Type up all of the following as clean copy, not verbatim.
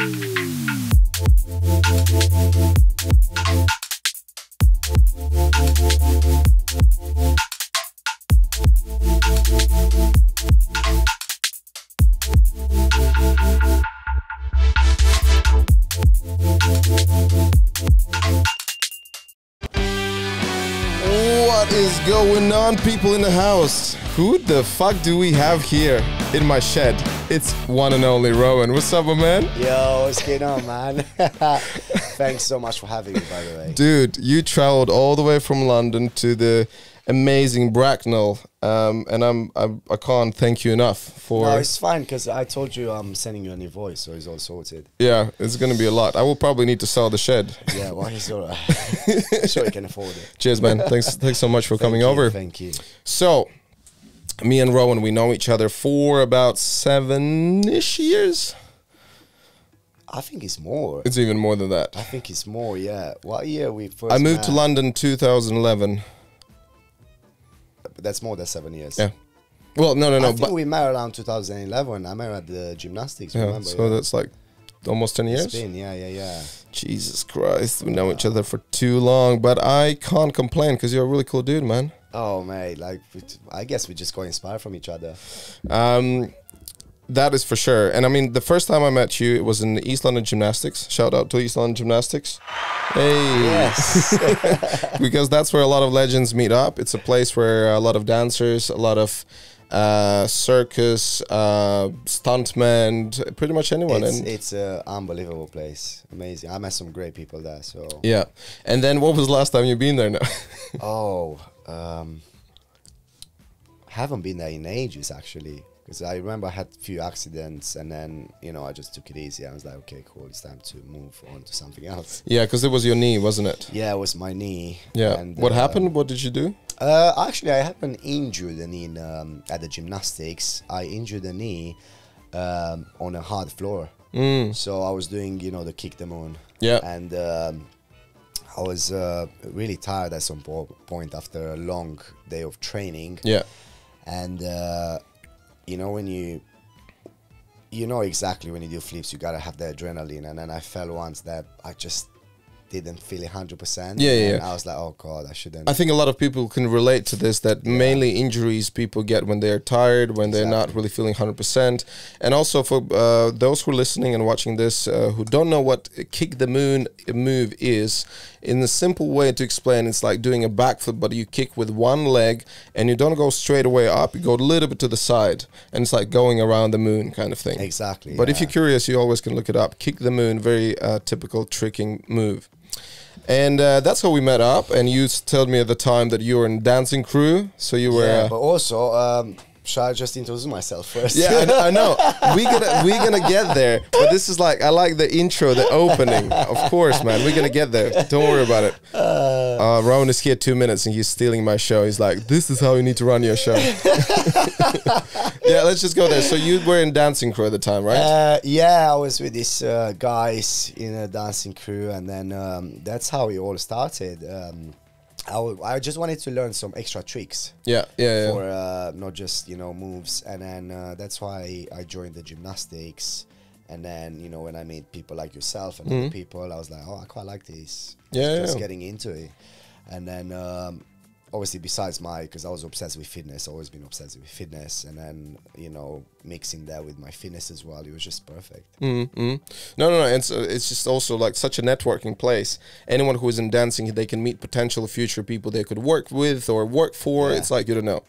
What is going on, people in the house? Who the fuck do we have here in my shed? It's one and only Rowan. What's up, my man? Yo, what's going on, man? Thanks so much for having me, by the way. Dude, you traveled all the way from London to the amazing Bracknell, and I can't thank you enough for... No, it's fine, because I told you I'm sending you a new voice, so it's all sorted. Yeah, it's going to be a lot. I will probably need to sell the shed. Yeah, well, it's all right. Sure you can afford it. Cheers, man. Thanks so much for coming over. Thank you. So, me and Rowan, we know each other for about 7-ish years. I think it's more. It's even more than that. I think it's more, yeah. What year we first I moved to met? London 2011. That's more than 7 years. Yeah. Well, no. I think we met around 2011. I met at the gymnastics, Yeah, remember? so that's like almost 10 years. It's been, yeah. Jesus Christ, we know each other for too long, but I can't complain because you're a really cool dude, man. Oh, mate, like, I guess we just got inspired from each other. That is for sure. And I mean, the first time I met you, it was in the East London Gymnastics. Shout out to East London Gymnastics. Hey. Yes. Because that's where a lot of legends meet up. It's a place where a lot of dancers, a lot of circus, stuntmen, pretty much anyone. It's an unbelievable place. Amazing. I met some great people there. So yeah. And then what was the last time you've been there now? Haven't been there in ages, actually. Because I remember I had a few accidents, and then, I just took it easy. I was like, okay, cool, it's time to move on to something else. Yeah, because it was your knee, wasn't it? Yeah, it was my knee. Yeah. And, what happened? What did you do? Actually, I haven't injured the knee at the gymnastics. I injured the knee on a hard floor. So I was doing, the kick the moon. Yeah. And I was really tired at some point after a long day of training. Yeah. And... when you know exactly when you do flips, you gotta have the adrenaline, and then I fell once that I just didn't feel 100%. Yeah. I was like, oh god, I shouldn't. I think a lot of people can relate to this, that mainly injuries people get when they're tired, when they're not really feeling 100%. And also for those who are listening and watching this who don't know what kick the moon move is, in a simple way to explain, it's like doing a backflip, but you kick with one leg and you don't go straight away up, you go a little bit to the side, and it's like going around the moon kind of thing. Exactly. But if you're curious, you always can look it up. Kick the moon, very typical tricking move. And that's how we met up, and you told me at the time that you were in dancing crew, so you were... Yeah, but also... should I just introduce myself first? Yeah, I know. We're gonna get there. But this is like, I like the intro, the opening. Of course, man. We're gonna get there. Don't worry about it. Rowan is here 2 minutes and he's stealing my show. He's like, this is how you need to run your show. Yeah, let's just go there. So you were in dancing crew at the time, right? Yeah, I was with these guys in a dancing crew, and then that's how it all started. I just wanted to learn some extra tricks. For not just, moves. And then that's why I joined the gymnastics. And then, when I meet people like yourself and other people, I was like, oh, I quite like this. Just getting into it. And then, obviously, besides because I was obsessed with fitness, always been obsessed with fitness. And then, mixing that with my fitness as well, it was just perfect. No. It's just also like such a networking place. Anyone who is in dancing, they can meet potential future people they could work with or work for. Yeah. It's like, you don't know.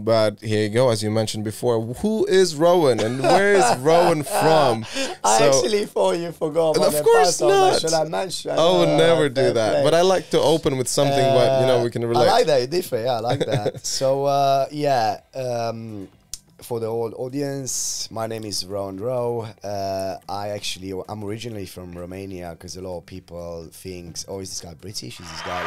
But here you go, as you mentioned before. Who is Rowan and where is Rowan from? I actually thought you forgot about Of course not. Should I mention? I would never do that. But I like to open with something what, we can relate. I like that. You're different. Yeah, I like that. So, for the old audience, my name is Rowan Row. I'm originally from Romania, because a lot of people think, oh, is this guy British? Is this guy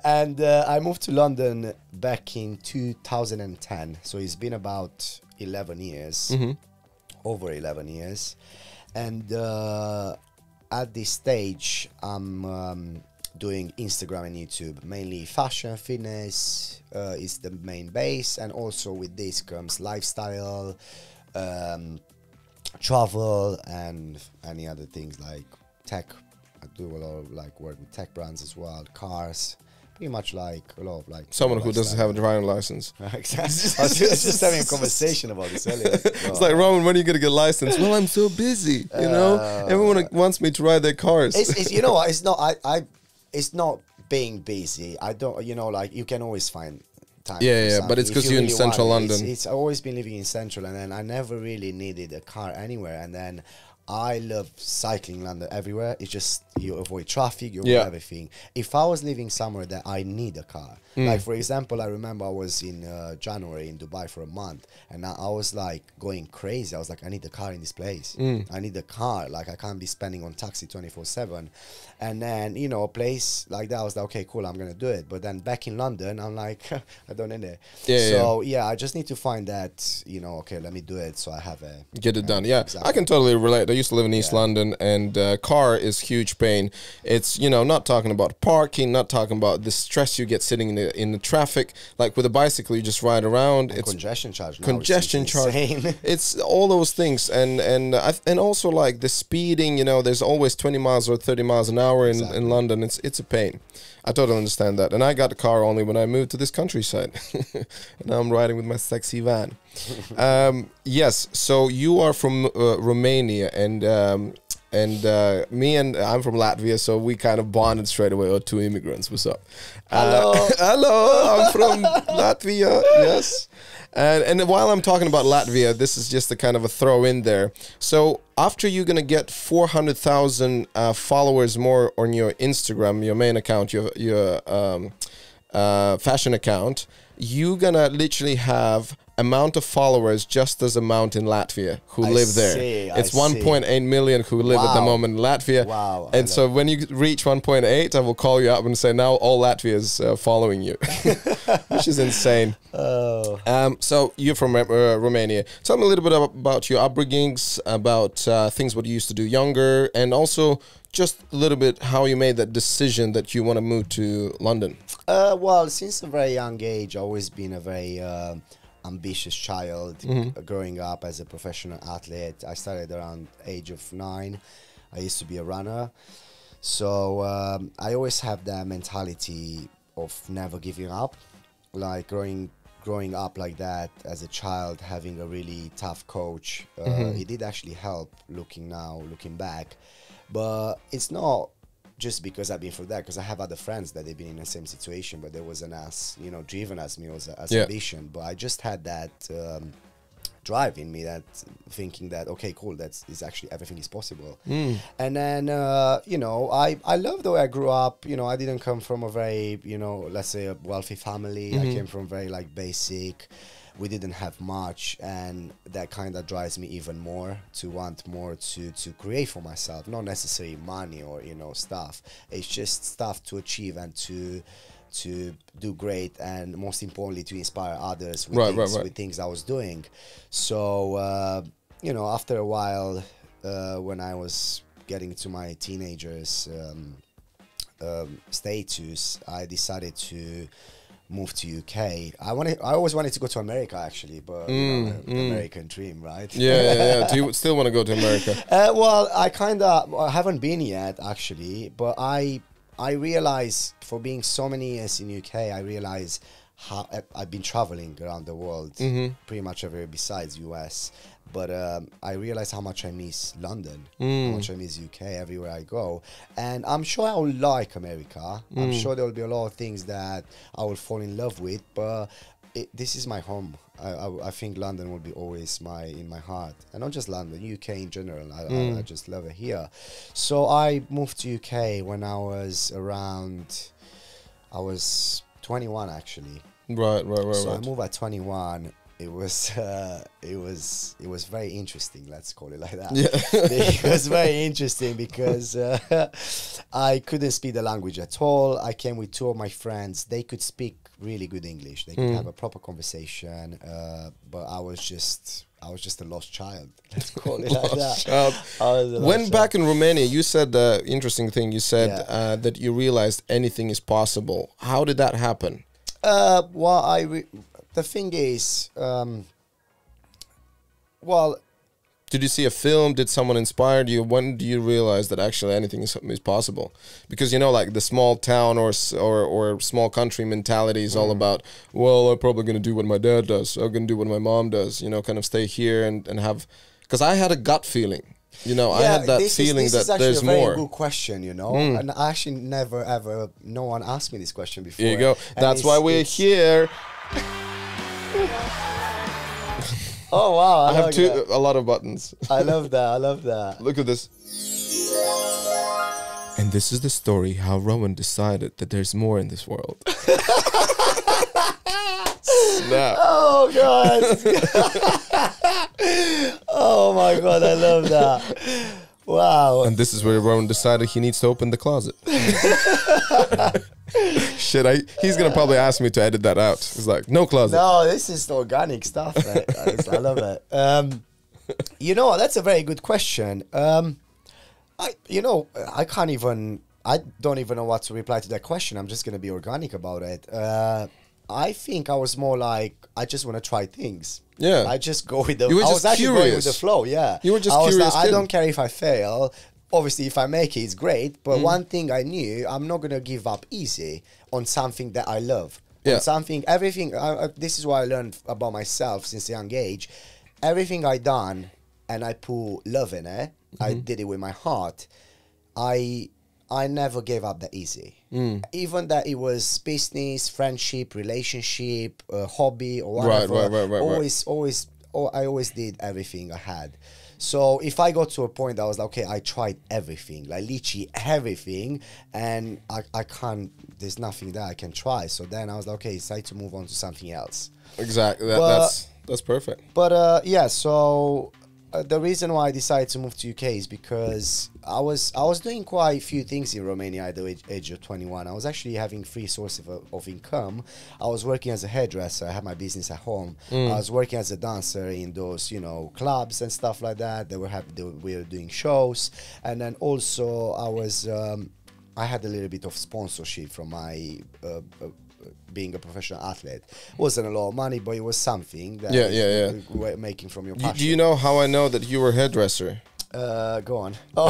and I moved to London back in 2010. So it's been about 11 years, over 11 years. And at this stage, I'm doing Instagram and YouTube, mainly fashion, fitness is the main base, and also with this comes lifestyle, travel and any other things like tech. I do a lot of like work with tech brands as well, cars. Pretty much like a lot of like someone who doesn't have a driving license. Exactly. I was just having a conversation about this earlier. It's like, Rowan, when are you gonna get licensed? Well, I'm so busy. You know, everyone wants me to ride their cars. It's you know what? It's not. It's not being busy. I don't. You know, like you can always find time. Yeah. But it's because you're in central London. It's always been living in central, and then I never really needed a car anywhere, and then. I love cycling London everywhere. It's just you avoid traffic, you avoid everything. If I was living somewhere that I need a car, like for example, I remember I was in January in Dubai for a month, and I was like going crazy. I was like, I need a car in this place. I need a car. Like I can't be spending on taxi 24/7. And then you know a place like that, I was like, okay, cool, I'm gonna do it. But then back in London, I'm like, I don't need it. So I just need to find that okay, let me do it. So I have a get it done. Yeah, exactly. I can totally relate. I used to live in East London, and car is huge pain. It's not talking about parking, not talking about the stress you get sitting in the traffic. Like with a bicycle, you just ride around. It's congestion charge. Congestion charge. It's all those things, and also like the speeding. There's always 20 miles or 30 miles an hour in London. It's a pain. I totally understand that. And I got a car only when I moved to this countryside. And now I'm riding with my sexy van. Yes, so you are from Romania, and me and I'm from Latvia, so we kind of bonded straight away. Two immigrants. What's up? Hello. Hello, I'm from Latvia. Yes. And while I'm talking about Latvia, this is just a kind of a throw in there. So after you're going to get 400,000 followers more on your Instagram, your main account, your fashion account, you're going to literally have amount of followers just as amount in Latvia who live there. It's 1.8 million who live at the moment in Latvia. Wow. And so when you reach 1.8, I will call you up and say, now all Latvia is following you, which is insane. So you're from Romania. Tell me a little bit about your upbringings, about things what you used to do younger, and also just a little bit how you made that decision that you want to move to London. Well, since a very young age, I've always been a very ambitious child. Growing up as a professional athlete, I started around age of 9. I used to be a runner, so I always have that mentality of never giving up. Like growing up like that as a child, having a really tough coach, it did actually help. Looking back, but it's not just because I've been through that, because I have other friends that they've been in the same situation, but there wasn't as driven as me, as ambition. But I just had that drive in me, that thinking that okay, cool, is actually everything is possible. And then I love the way I grew up. I didn't come from a very let's say a wealthy family. I came from very like basic. We didn't have much, and that kind of drives me even more to want more to create for myself. Not necessarily money or stuff. It's just stuff to achieve and to do great, and most importantly to inspire others with things I was doing. So after a while, when I was getting to my teenagers status, I decided to move to UK. I always wanted to go to America actually, but the American dream, right? Yeah. Do you still want to go to America? Well, I haven't been yet actually, but I realize, for being so many years in UK, I realize how I've been traveling around the world, pretty much everywhere besides US. But I realize how much I miss London, how much I miss UK everywhere I go. And I'm sure I will like America. I'm sure there will be a lot of things that I will fall in love with, but this is my home. I think London will be always in my heart. And not just London, UK in general. I just love it here. So I moved to UK when I was 21 actually. Right. So I moved at 21. It was very interesting. Let's call it like that. Yeah. It was very interesting because I couldn't speak the language at all. I came with 2 of my friends. They could speak really good English. They could have a proper conversation. But I was just a lost child. Let's call it like that. When back in Romania, you said the interesting thing. You said that you realized anything is possible. How did that happen? Well, the thing is, Well, did you see a film? Did someone inspire you? When do you realize that actually anything is possible? Because, you know, like the small town or small country mentality is all about, well, I'm probably going to do what my dad does. I'm going to do what my mom does, you know, kind of stay here and have... Because I had a gut feeling, you know, I had that feeling that there's more. This is actually a very good question, you know, and I actually never, ever, no one asked me this question before. Here you go. That's why we're here. Oh wow! I have a lot of buttons. I love that. I love that. Look at this. And this is the story how Rowan decided that there's more in this world. Snap. Oh god. Oh my god! I love that. Wow. And this is where Rowan decided he needs to open the closet. Shit, he's going to probably ask me to edit that out. He's like, no closet. No, this is organic stuff, mate. I love it. You know, that's a very good question. I don't even know what to reply to that question. I'm just going to be organic about it. I think I was more like, I just want to try things. Yeah. I just go with the... You were just actually curious. Going with the flow, yeah. You were just curious. Like, I don't care if I fail. Obviously, if I make it, it's great. But one thing I knew, I'm not going to give up easy on something that I love. Yeah. On everything... this is what I learned about myself since a young age. Everything I done, and I put love in it, I did it with my heart, I never gave up that easy. Even that it was business, friendship, relationship, hobby, or whatever. Right. I always did everything I had. So if I got to a point that I was like, okay, I tried everything, like literally everything, and I can't, there's nothing that I can try. So then I was like, okay, it's time to move on to something else. Exactly. That's perfect. But yeah, so the reason why I decided to move to UK is because I was doing quite a few things in Romania at the age of 21. I was actually having free sources of income. I was working as a hairdresser. I had my business at home. I was working as a dancer in those, you know, clubs and stuff like that. We were doing shows, and then also I had a little bit of sponsorship from my being a professional athlete. It wasn't a lot of money, but it was something that you were making from your passion. Do you know how I know that you were a hairdresser? Go on. Oh.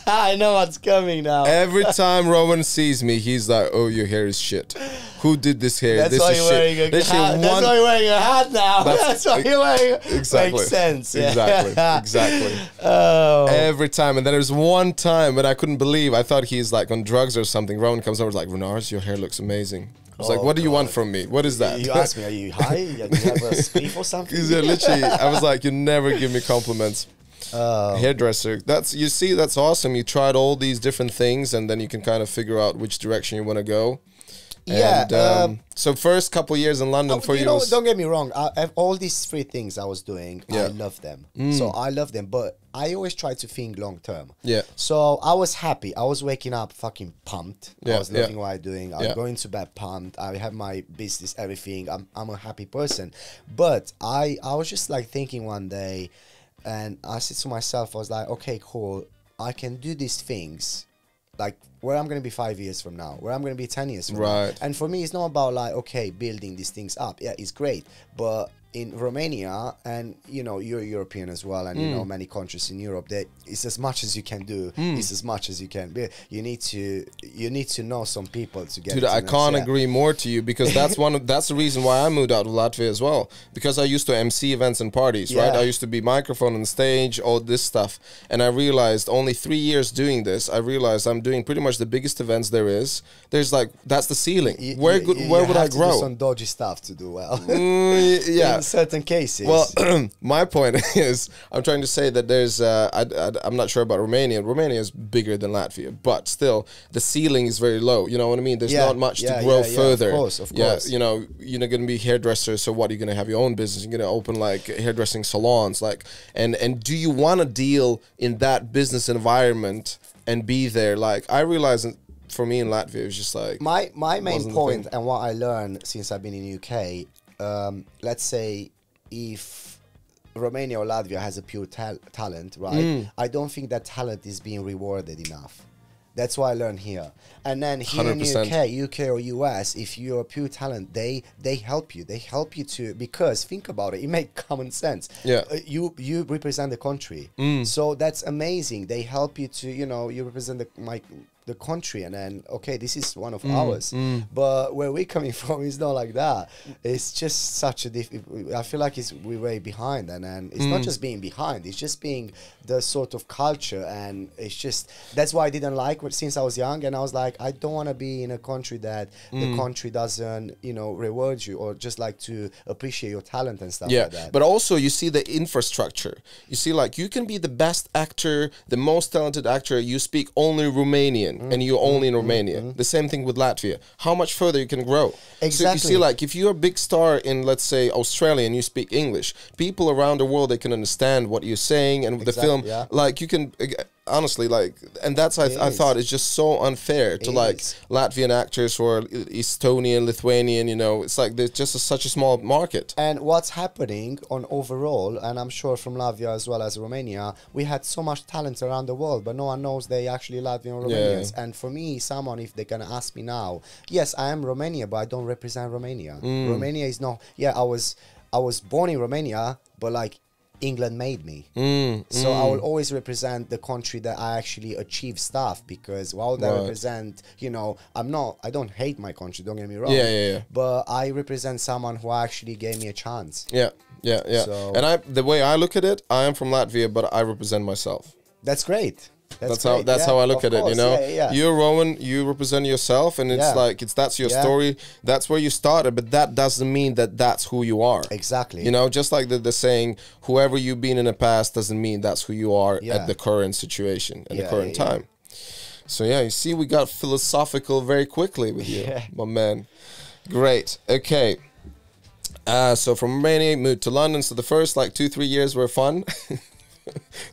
I know what's coming now. Every time Rowan sees me, he's like, "Oh, your hair is shit. Who did this hair? That's why you're wearing a hat. That's why you're wearing a hat now. That's why you're wearing. Exactly. Makes sense. Yeah. Exactly. Oh. Every time, and then there's one time when I couldn't believe. I thought he's like on drugs or something. Rowan comes over, like, "Renars, your hair looks amazing." I was like, "What do you want from me? What is that?" You asked me, "Are you high? Do you have a spliff or something?" Literally, I was like, "You never give me compliments." Hairdresser. That's awesome. You tried all these different things, and then you can kind of figure out which direction you want to go. Yeah. And, so first couple years in London for you. Don't get me wrong. All these three things I was doing, I love them. So I love them, but I always try to think long term. Yeah. So I was happy. I was waking up fucking pumped. Yeah. I was loving what I'm doing. I'm going to bed pumped. I have my business, everything. I'm a happy person. But I was just like thinking one day, and I said to myself, I was like, okay, cool. I can do these things, like where I'm going to be 5 years from now, where I'm going to be 10 years from now. And for me, it's not about like, okay, building these things up. Yeah, it's great. But in Romania, and you know, you're European as well, and you know, many countries in Europe, that it's as much as you can do. It's as much as you can be. You need to know some people to get. Dude, I can't agree more to you, because that's that's the reason why I moved out of Latvia as well, because I used to MC events and parties, right? I used to be microphone on stage, all this stuff, and I realized only 3 years doing this, I realized I'm doing pretty much the biggest events there is. There's like, that's the ceiling. Where would I grow? Do some dodgy stuff to do well. Yeah. In certain cases. Well, my point is, I'm trying to say that there's, I'm not sure about Romania. Romania is bigger than Latvia, but still, the ceiling is very low. You know what I mean? There's not much to grow further. Of course. Yeah, you know, you're not going to be hairdressers, so what, are you going to have your own business? You're going to open like hairdressing salons, like, and do you want to deal in that business environment and be there? Like, I realize for me in Latvia, it was just like, my main point and what I learned since I've been in UK, let's say if Romania or Latvia has a pure talent, right? I don't think that talent is being rewarded enough. That's why I learned here. And then here 100%. in UK or US, if you're a pure talent, they help you. They help you to, because think about it, it makes common sense. Yeah. You represent the country. So that's amazing. They help you to, you know, you represent the country, and then okay, this is one of ours. But where we're coming from is not like that. It's just such a I feel like we're way behind, and then it's not just being behind, it's just being the sort of culture, and it's just, that's why I didn't like it since I was young, and I was like, I don't want to be in a country that the country doesn't, you know, reward you or just like to appreciate your talent and stuff like that. But also you see the infrastructure. You see, like, you can be the best actor, the most talented actor, you speak only Romanian, and you're only in Romania. The same thing with Latvia. How much further you can grow. Exactly. So you see, like, if you're a big star in, let's say, Australia, and you speak English, people around the world, they can understand what you're saying, and the film, like, you can, honestly, like, and that's, I thought, it's just so unfair to, like, Latvian actors or Estonian, Lithuanian, you know, it's like there's just such a small market. And what's happening on overall, and I'm sure from Latvia as well as Romania, we had so much talent around the world, but no one knows they actually Latvian or Romanians. And for me, someone, if they're gonna ask me now, yes, I am Romania, but I don't represent Romania. Romania is not, I was born in Romania, but like, England made me. So I will always represent the country that I actually achieve stuff, because while I represent, you know, I don't hate my country, don't get me wrong. But I represent someone who actually gave me a chance. So, and the way I look at it, I am from Latvia, but I represent myself. That's great. That's how I look at it, you know. You're Rowan, you represent yourself, and it's like that's your story. That's where you started, but that doesn't mean that that's who you are. Exactly. You know, just like the saying, whoever you've been in the past doesn't mean that's who you are at the current situation and the current time. So yeah, you see, we got philosophical very quickly with you, my man. Great. Okay. So from Romania, moved to London. So the first like 2-3 years were fun.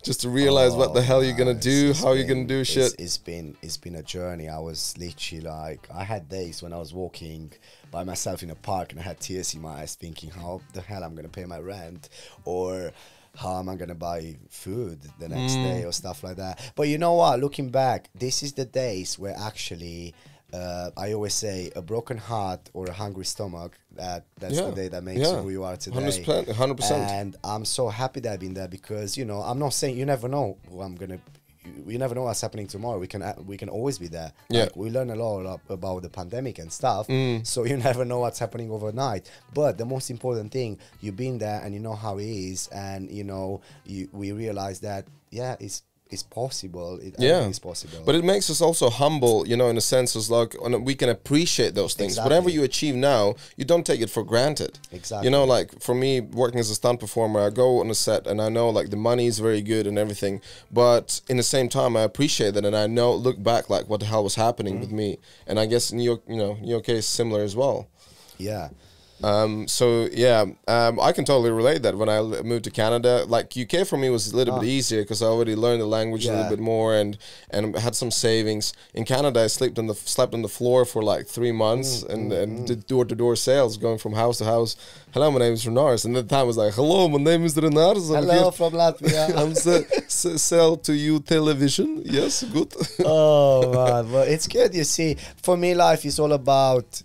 Just to realize what the hell you're gonna do, how you're gonna do shit. It's been a journey. I was literally like, I had days when I was walking by myself in a park and I had tears in my eyes, thinking how the hell I'm gonna pay my rent, or how am I gonna buy food the next day, or stuff like that. But you know what? Looking back, this is the days where actually. I always say a broken heart or a hungry stomach, that's the day that makes you who you are today. 100%. And I'm so happy that I've been there, because, you know, I'm not saying you never know who I'm going to, you never know what's happening tomorrow. We can always be there. Like, we learn a lot about the pandemic and stuff, so you never know what's happening overnight. But the most important thing, you've been there and you know how it is, and, you know, we realize that, it's possible. It's possible. But it makes us also humble, you know, in a sense, as like we can appreciate those things. Whatever you achieve now, you don't take it for granted. Exactly. You know, like for me, working as a stunt performer, I go on a set and I know like the money is very good and everything, but in the same time, I appreciate that, and I know, look back, like what the hell was happening with me. And I guess in your case, similar as well. Yeah. I can totally relate that when I moved to Canada. Like UK for me was a little bit easier because I already learned the language a little bit more and had some savings. In Canada, I slept on the floor for like 3 months and did door-to-door sales, going from house to house. Hello, my name is Renars, and at the time I was like, hello, my name is Renars. Hello from Latvia. I'm sell to you television. Yes, good. Oh man, well, it's good. You see, for me, life is all about.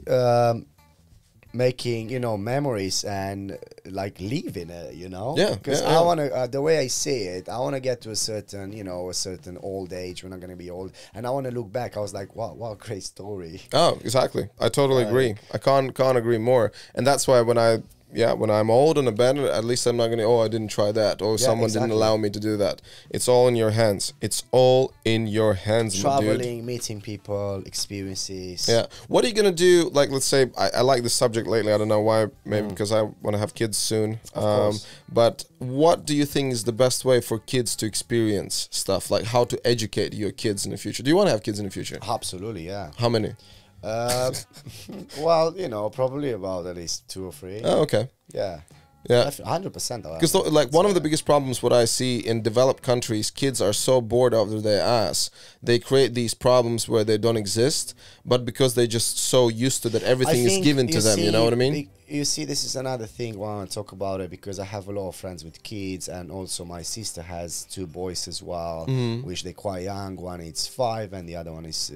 Making, you know, memories and like living it, you know. Because I want to, the way I see it, I want to get to a certain old age when I'm going to be old, and I want to look back. I was like, wow, what a great story. Oh, exactly. I totally agree. I can't agree more. And that's why when I'm old and abandoned, at least I'm not going to, I didn't try that, or someone didn't allow me to do that. It's all in your hands. It's all in your hands, traveling, meeting people, experiences. Yeah. What are you going to do? Like, let's say, I like this subject lately. I don't know why. Maybe because I want to have kids soon. But what do you think is the best way for kids to experience stuff? Like how to educate your kids in the future? Do you want to have kids in the future? Absolutely, yeah. How many? Well, you know, probably about at least 2 or 3. Oh, okay. Yeah. 100%. Because like one of the biggest problems what I see in developed countries, kids are so bored out of their ass. They create these problems where they don't exist, but because they're just so used to that everything is given to them. You know what I mean? you see, this is another thing why I want to talk about it, because I have a lot of friends with kids, and also my sister has 2 boys as well, which they're quite young. One is 5 and the other one is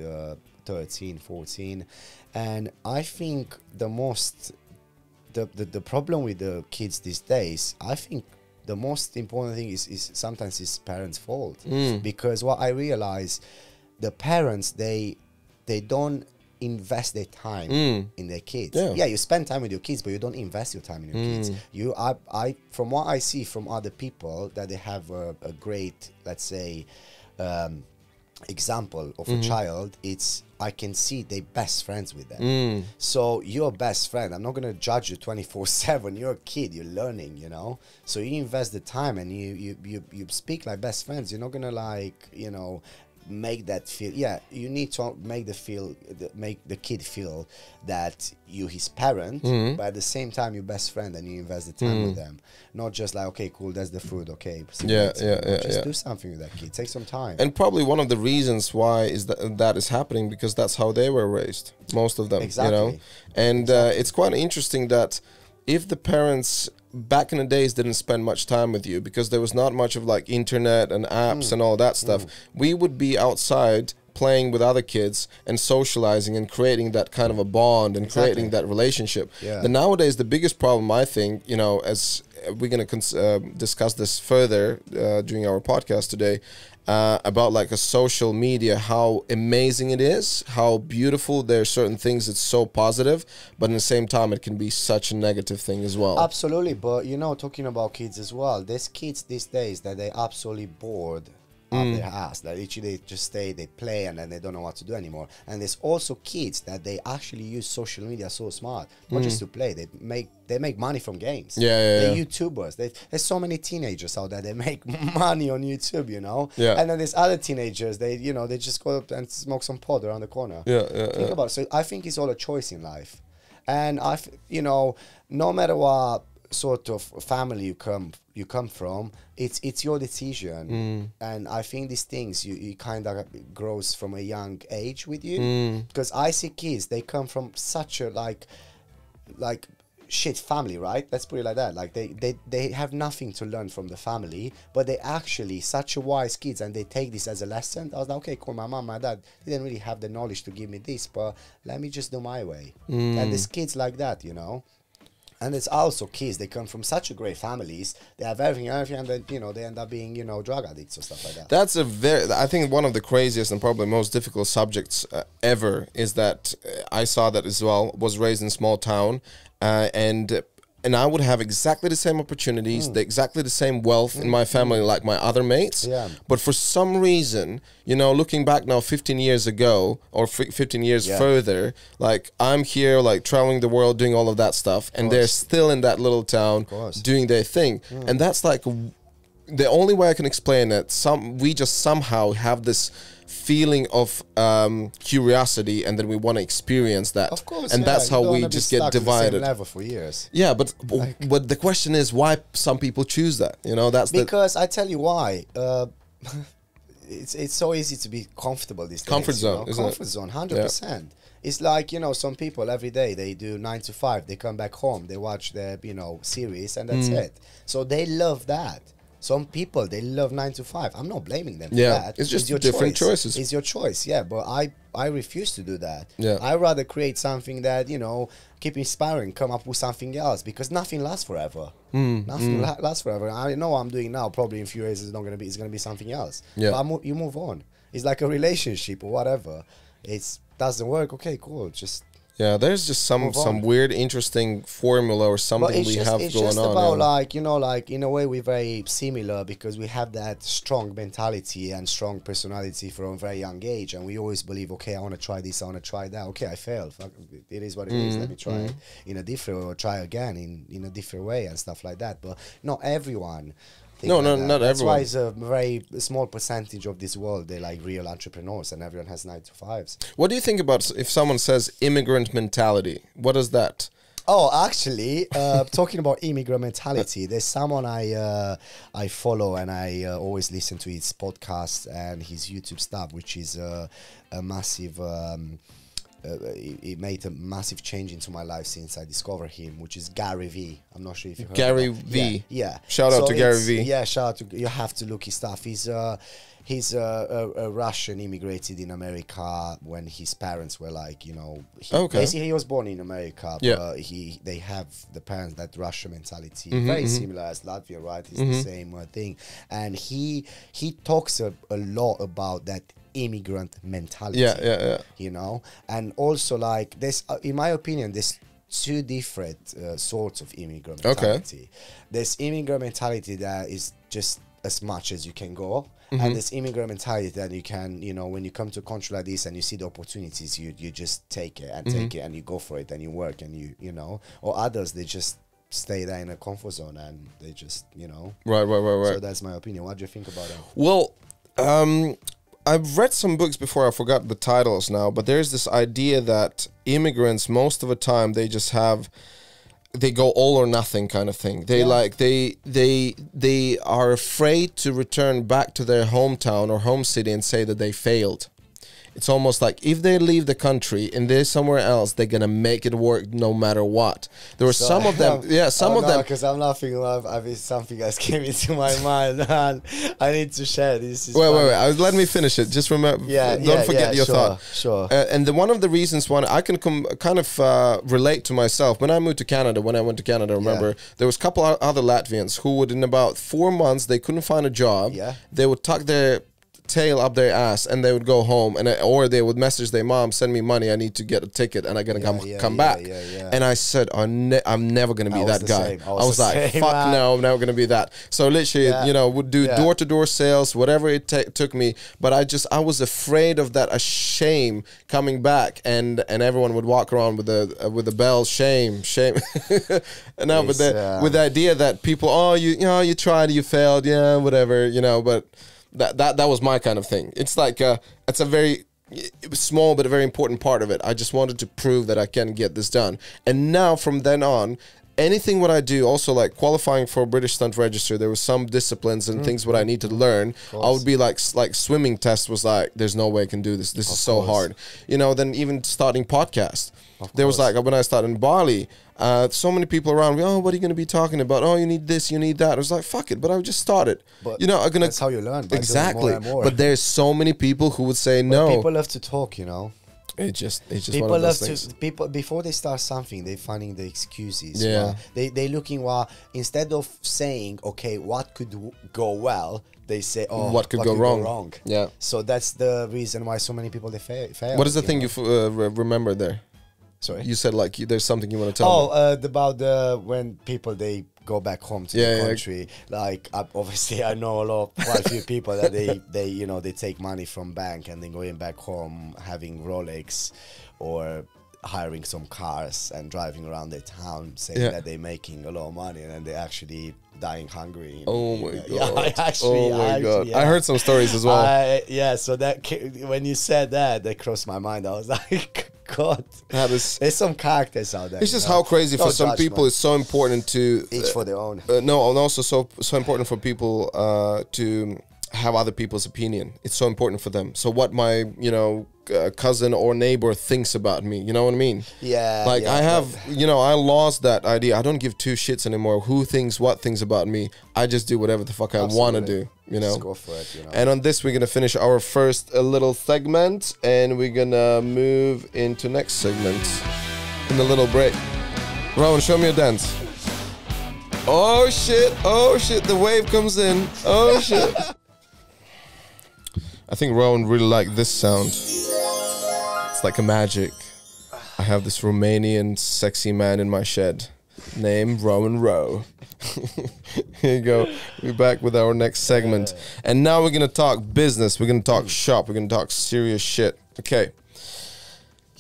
13, 14. And I think the problem with the kids these days, I think the most important thing is sometimes it's parents' fault. Because what I realize, the parents, they don't invest their time in their kids. Yeah, you spend time with your kids, but you don't invest your time in your kids. I from what I see from other people, that they have a great, let's say, example of a child, I can see they best friends with them. So your best friend, I'm not going to judge you 24/7. You're a kid, you're learning, you know. So you invest the time, and you speak like best friends. You're not going to, like, you know, make that feel. Yeah, you need to make the kid feel that you his parent, but at the same time you're best friend, and you invest the time with them. Not just like, okay, cool, that's the food, okay. Just do something with that kid. Take some time. And probably one of the reasons why is that is happening, because that's how they were raised, most of them. Exactly. You know, and it's quite interesting that if the parents back in the days didn't spend much time with you, because there was not much of like internet and apps and all that stuff, we would be outside playing with other kids and socializing and creating that kind of a bond and creating that relationship. Then nowadays, the biggest problem, I think, you know, as we're going to discuss this further during our podcast today, about like a social media, how amazing it is, how beautiful. There are certain things that's so positive, but at the same time it can be such a negative thing as well. Absolutely. But you know, talking about kids as well, there's kids these days that they're absolutely bored up their ass, that literally they just stay, they play, and then they don't know what to do anymore. And there's also kids that they actually use social media so smart, not just to play. They make money from games. They're YouTubers. There's so many teenagers out there, they make money on YouTube, you know. And then there's other teenagers, they just go up and smoke some pot around the corner. Think about it. So I think it's all a choice in life. And you know, no matter what sort of family you come from, it's your decision. And I think these things you kind of grows from a young age with you, because I see kids, they come from such a like shit family, right? Let's put it like that. Like they have nothing to learn from the family, but they actually such a wise kids, and they take this as a lesson. I was like, okay, cool, my mom, my dad didn't really have the knowledge to give me this, but let me just do my way. And there's kids like that, you know. And it's also kids, they come from such a great families, they have everything, and then, you know, they end up being, you know, drug addicts or stuff like that. That's I think one of the craziest and probably most difficult subjects ever is that I saw that as well, was raised in a small town, and I would have exactly the same opportunities, exactly the same wealth in my family like my other mates. But for some reason, you know, looking back now 15 years ago or 15 years further, like I'm here like traveling the world doing all of that stuff, and they're still in that little town doing their thing. And that's like the only way I can explain it. We just somehow have this feeling of curiosity, and then we want to experience that. Of course, and that's how we just get divided. Same level for years. Yeah, but the question is why some people choose that. You know, that's because I tell you why. It's so easy to be comfortable these days. Comfort zone, you know? isn't Comfort zone, 100%. It's like, you know, some people every day they do 9 to 5. They come back home, they watch their, you know, series, and that's it. So they love that. Some people, they love 9 to 5. I'm not blaming them for that. It's just your different choices. It's your choice, but I refuse to do that. Yeah. I rather create something that, you know, keep inspiring, come up with something else, because nothing lasts forever. Nothing lasts forever. I know what I'm doing now, probably in a few years it's going to be something else. But you move on. It's like a relationship or whatever. It doesn't work. Okay, cool. Just there's just some weird, interesting formula or something we have going on. It's just about like, you know, like in a way we're very similar, because we have that strong mentality and strong personality from a very young age, and we always believe, okay, I want to try this, I want to try that. Okay, I failed. Fuck, it is what it is. Let me try it in a different, or try again in a different way and stuff like that. But not everyone. Not everyone. That's why it's a very small percentage of this world, they're like real entrepreneurs, and everyone has 9 to 5s. What do you think about if someone says immigrant mentality? What is that? Oh, actually, talking about immigrant mentality, there's someone I follow, and I always listen to his podcast and his YouTube stuff, which is a massive it made a massive change into my life since I discovered him, which is Gary V. I'm not sure if you heard Gary of him. V. Yeah. Shout out to Gary V. Yeah, shout out to, you have to look his stuff. He's a Russian, immigrated in America when his parents were like, you know, basically he was born in America, but they have the parents, that Russian mentality, very similar as Latvia, right? It's the same thing. And he talks a lot about that immigrant mentality, you know, and also like this, in my opinion, there's two different sorts of immigrant mentality. There's immigrant mentality that is just as much as you can go, and this immigrant mentality that you can, you know, when you come to a country like this and you see the opportunities, you just take it and take it and you go for it and you work and you know, or others, they just stay there in a comfort zone and they just, you know. Right. So that's my opinion. What do you think about that? Well, I've read some books before, I forgot the titles now, but there's this idea that immigrants, most of the time, they go all or nothing kind of thing. They they are afraid to return back to their hometown or home city and say that they failed. It's almost like if they leave the country and they're somewhere else, they're gonna make it work no matter what. There were some of them, some of them. Because I'm laughing. I mean, something else came into my mind, and I need to share this. Wait. Let me finish it. Just remember. Don't forget your thought. Sure. And one of the reasons why I can kind of relate to myself when I moved to Canada. When I went to Canada, remember there was a couple other Latvians who would, in about 4 months, they couldn't find a job. Yeah. They would tuck their tail up their ass and they would go home, or they would message their mom, send me money, I need to get a ticket and I'm gonna come back. And I said, I'm never gonna be that guy. I was like, fuck no, I'm never gonna be that. So literally, you know, would do door-to-door sales, whatever it took me. But I was afraid of that, a shame coming back, and everyone would walk around with the bell, shame. No, but with the idea that people, you tried, you failed, whatever, you know, but that was my kind of thing. It's like it's a very small but a very important part of it. I just wanted to prove that I can get this done. And now from then on, anything what I do, also like qualifying for a British Stunt Register, there was some disciplines and things what I need to learn. I would be like swimming test was like, there's no way I can do this. This is so hard. You know, then even starting podcast. There was like, when I started in Bali, so many people around me, what are you going to be talking about? Oh, you need this, you need that. I was like, fuck it, but I just started. But you know, that's how you learn. Exactly. More and more. But there's so many people who would say no. People love to talk, you know. It's just people one of those love things. to people before they start something, they're finding the excuses. Yeah, they looking instead of saying, okay, what could go well, they say, oh, what could go wrong? Yeah. So that's the reason why so many people they fail. What is the thing you remember there? Sorry, you said like there's something you want to tell me. About when people they go back home to the country. Like obviously, I know quite a few people that they you know, they take money from bank and then going back home having Rolex or hiring some cars and driving around their town saying that they're making a lot of money, and then they're actually dying hungry. Oh my god! I heard some stories as well. So that when you said that crossed my mind. I was like, God, there's some characters out there. It's just how crazy for some people. It's so important to each for their own. No, and also so important for people to have other people's opinion. It's so important for them. So what my cousin or neighbor thinks about me, you know what I mean? Yeah. Like I have, I lost that idea. I don't give two shits anymore who thinks what things about me. I just do whatever the fuck I want to do, Just go for it, And on this, we're gonna finish our first little segment, and we're gonna move into next segment in a little break. Rowan, show me a dance. Oh shit, the wave comes in. Oh shit. I think Rowan really liked this sound. It's like a magic. I have this Romanian sexy man in my shed named Rowan Row. Here you go. We're back with our next segment. And now we're going to talk business. We're going to talk shop. We're going to talk serious shit. Okay.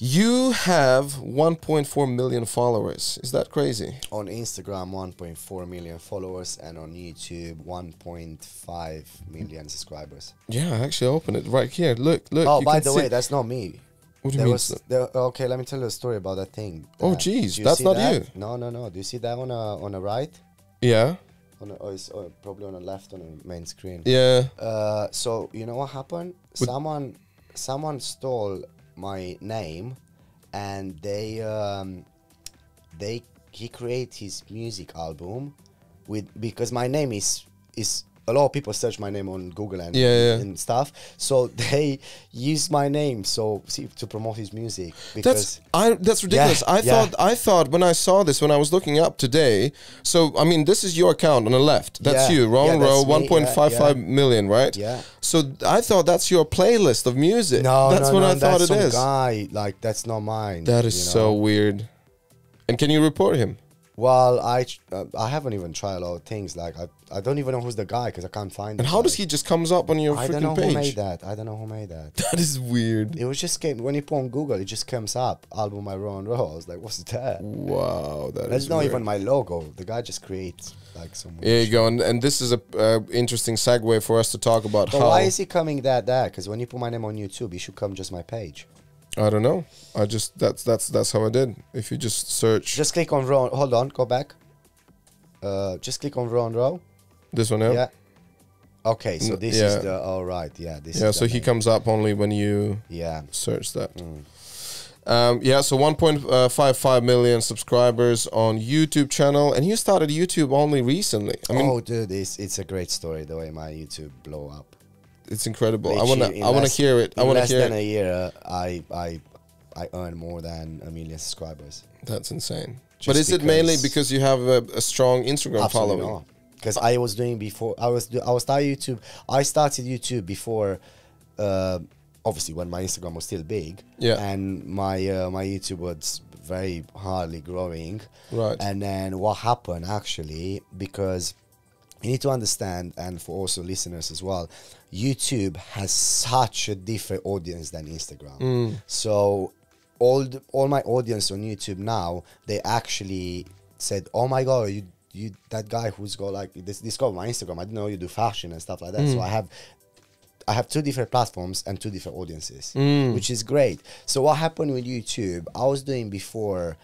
You have 1.4 million followers. Is that crazy? On Instagram, 1.4 million followers, and on YouTube, 1.5 million subscribers. Yeah, I actually opened it right here. Look. Oh, by the way, that's not me. What do you mean? Okay, let me tell you a story about that thing. Oh, jeez, that's not you. No. Do you see that on the right? Yeah. It's probably on the left on the main screen. Yeah. So you know what happened? Someone stole my name and he create his music album because my name is a lot of people search my name on Google and stuff, so they use my name to promote his music. Because that's ridiculous. I thought when I saw this, when I was looking up today, so I mean, this is your account on the left. That's you, Rowan Row, 1.55 million, right? Yeah. So I thought that's your playlist of music. That's what I thought it is. Guy, like, that's not mine. That is so weird. And can you report him? Well, I haven't even tried a lot of things. Like, I don't even know who's the guy because I can't find him. And how does he just comes up on your freaking page? I don't know who made that. I don't know who made that. That is weird. It was just when you put on Google, it just comes up. Album by Rowan Row. I was like, what's that? Wow, that's not even my logo. The guy just creates like some. There you go. And this is a interesting segue for us to talk about how. Why is he coming that? Because when you put my name on YouTube, you should come just my page. I don't know. I just that's how I did. If you just search, just click on Rowan. Hold on, go back. Just click on Rowan Row. This one, yeah. Okay, so this is the right. Yeah, this. Yeah, so he comes up only when you search that. So 1.55 million subscribers on YouTube channel, and you started YouTube only recently. I mean, dude, it's a great story the way my YouTube blow up. It's incredible. I wanna hear it. I wanna hear it. In less than a year, I earned more than 1 million subscribers. That's insane. But is it mainly because you have a strong Instagram following? Because I was doing before. I started YouTube. I started YouTube before, obviously when my Instagram was still big. Yeah. And my YouTube was very hardly growing. Right. And then what happened actually, because you need to understand, and for also listeners as well, YouTube has such a different audience than Instagram. So all my audience on YouTube now, they actually said, "Oh my god, you that guy who's got like this got my Instagram. I didn't know you do fashion and stuff like that." So I have two different platforms and two different audiences, which is great. So what happened with YouTube? I was doing before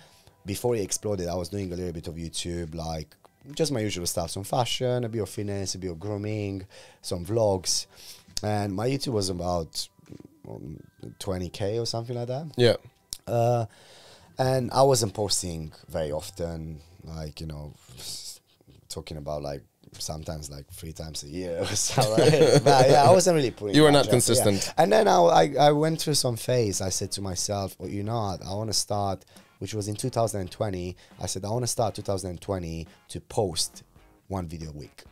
it exploded. I was doing a little bit of YouTube, like just my usual stuff, some fashion, a bit of fitness, a bit of grooming, some vlogs, and my YouTube was about 20K or something like that. Yeah. And I wasn't posting very often, like, you know, talking about like sometimes like 3 times a year or something. But yeah, I wasn't really putting. You were not consistent. Yeah. And then I went through some phase. I said to myself, well, you know what, I want to start, which was in 2020. I said, I want to start 2020 to post 1 video a week.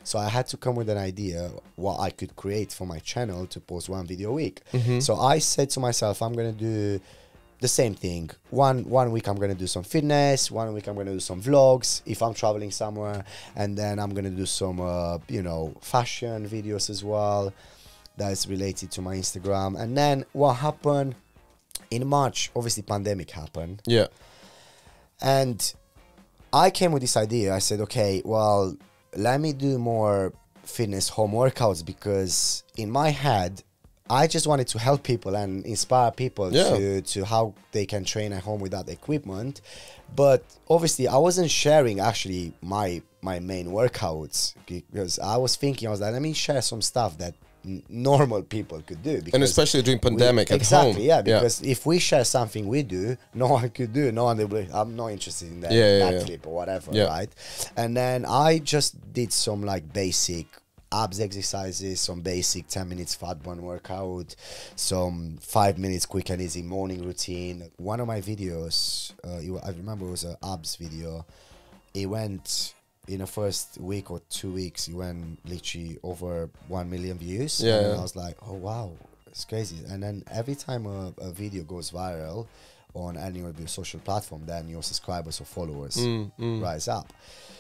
So I had to come with an idea what I could create for my channel to post 1 video a week. So I said to myself, I'm going to do the same thing. One week I'm going to do some fitness, 1 week I'm going to do some vlogs if I'm traveling somewhere, and then I'm going to do some you know, fashion videos as well that's related to my Instagram. And then what happened in March, obviously pandemic happened. Yeah. And I came with this idea. I said, okay, well, let me do more fitness home workouts, because in my head I just wanted to help people and inspire people to how they can train at home without equipment. But obviously I wasn't sharing actually my main workouts, because I was thinking, I was like, let me share some stuff that normal people could do. And especially during pandemic at home. Exactly, yeah, because if we share something we do, no one could do. No one will be, I'm not interested in that clip or whatever, right? And then I just did some like basic abs exercises, some basic 10 minutes fat burn workout, some 5 minutes quick and easy morning routine. One of my videos, I remember it was an abs video. It went, in the first week or 2 weeks, it went literally over 1 million views. And I was like, oh wow, it's crazy. And then every time a video goes viral on any of your social platform, then your subscribers or followers rise up.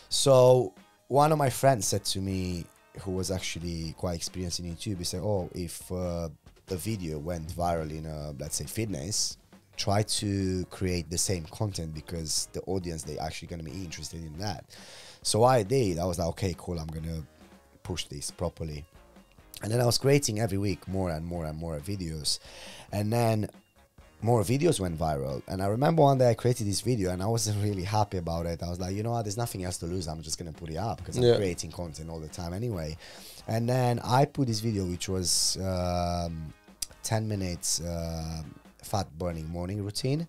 So one of my friends said to me, who was actually quite experienced in YouTube, he said, oh, if a video went viral in let's say fitness, try to create the same content, because the audience, they actually going to be interested in that. So I did. I was like, okay, cool, I'm going to push this properly. And then I was creating every week more and more and more videos. And then more videos went viral. And I remember one day I created this video and I wasn't really happy about it. I was like, you know what, there's nothing else to lose. I'm just going to put it up, because I'm creating content all the time anyway. And then I put this video, which was 10 minutes fat burning morning routine.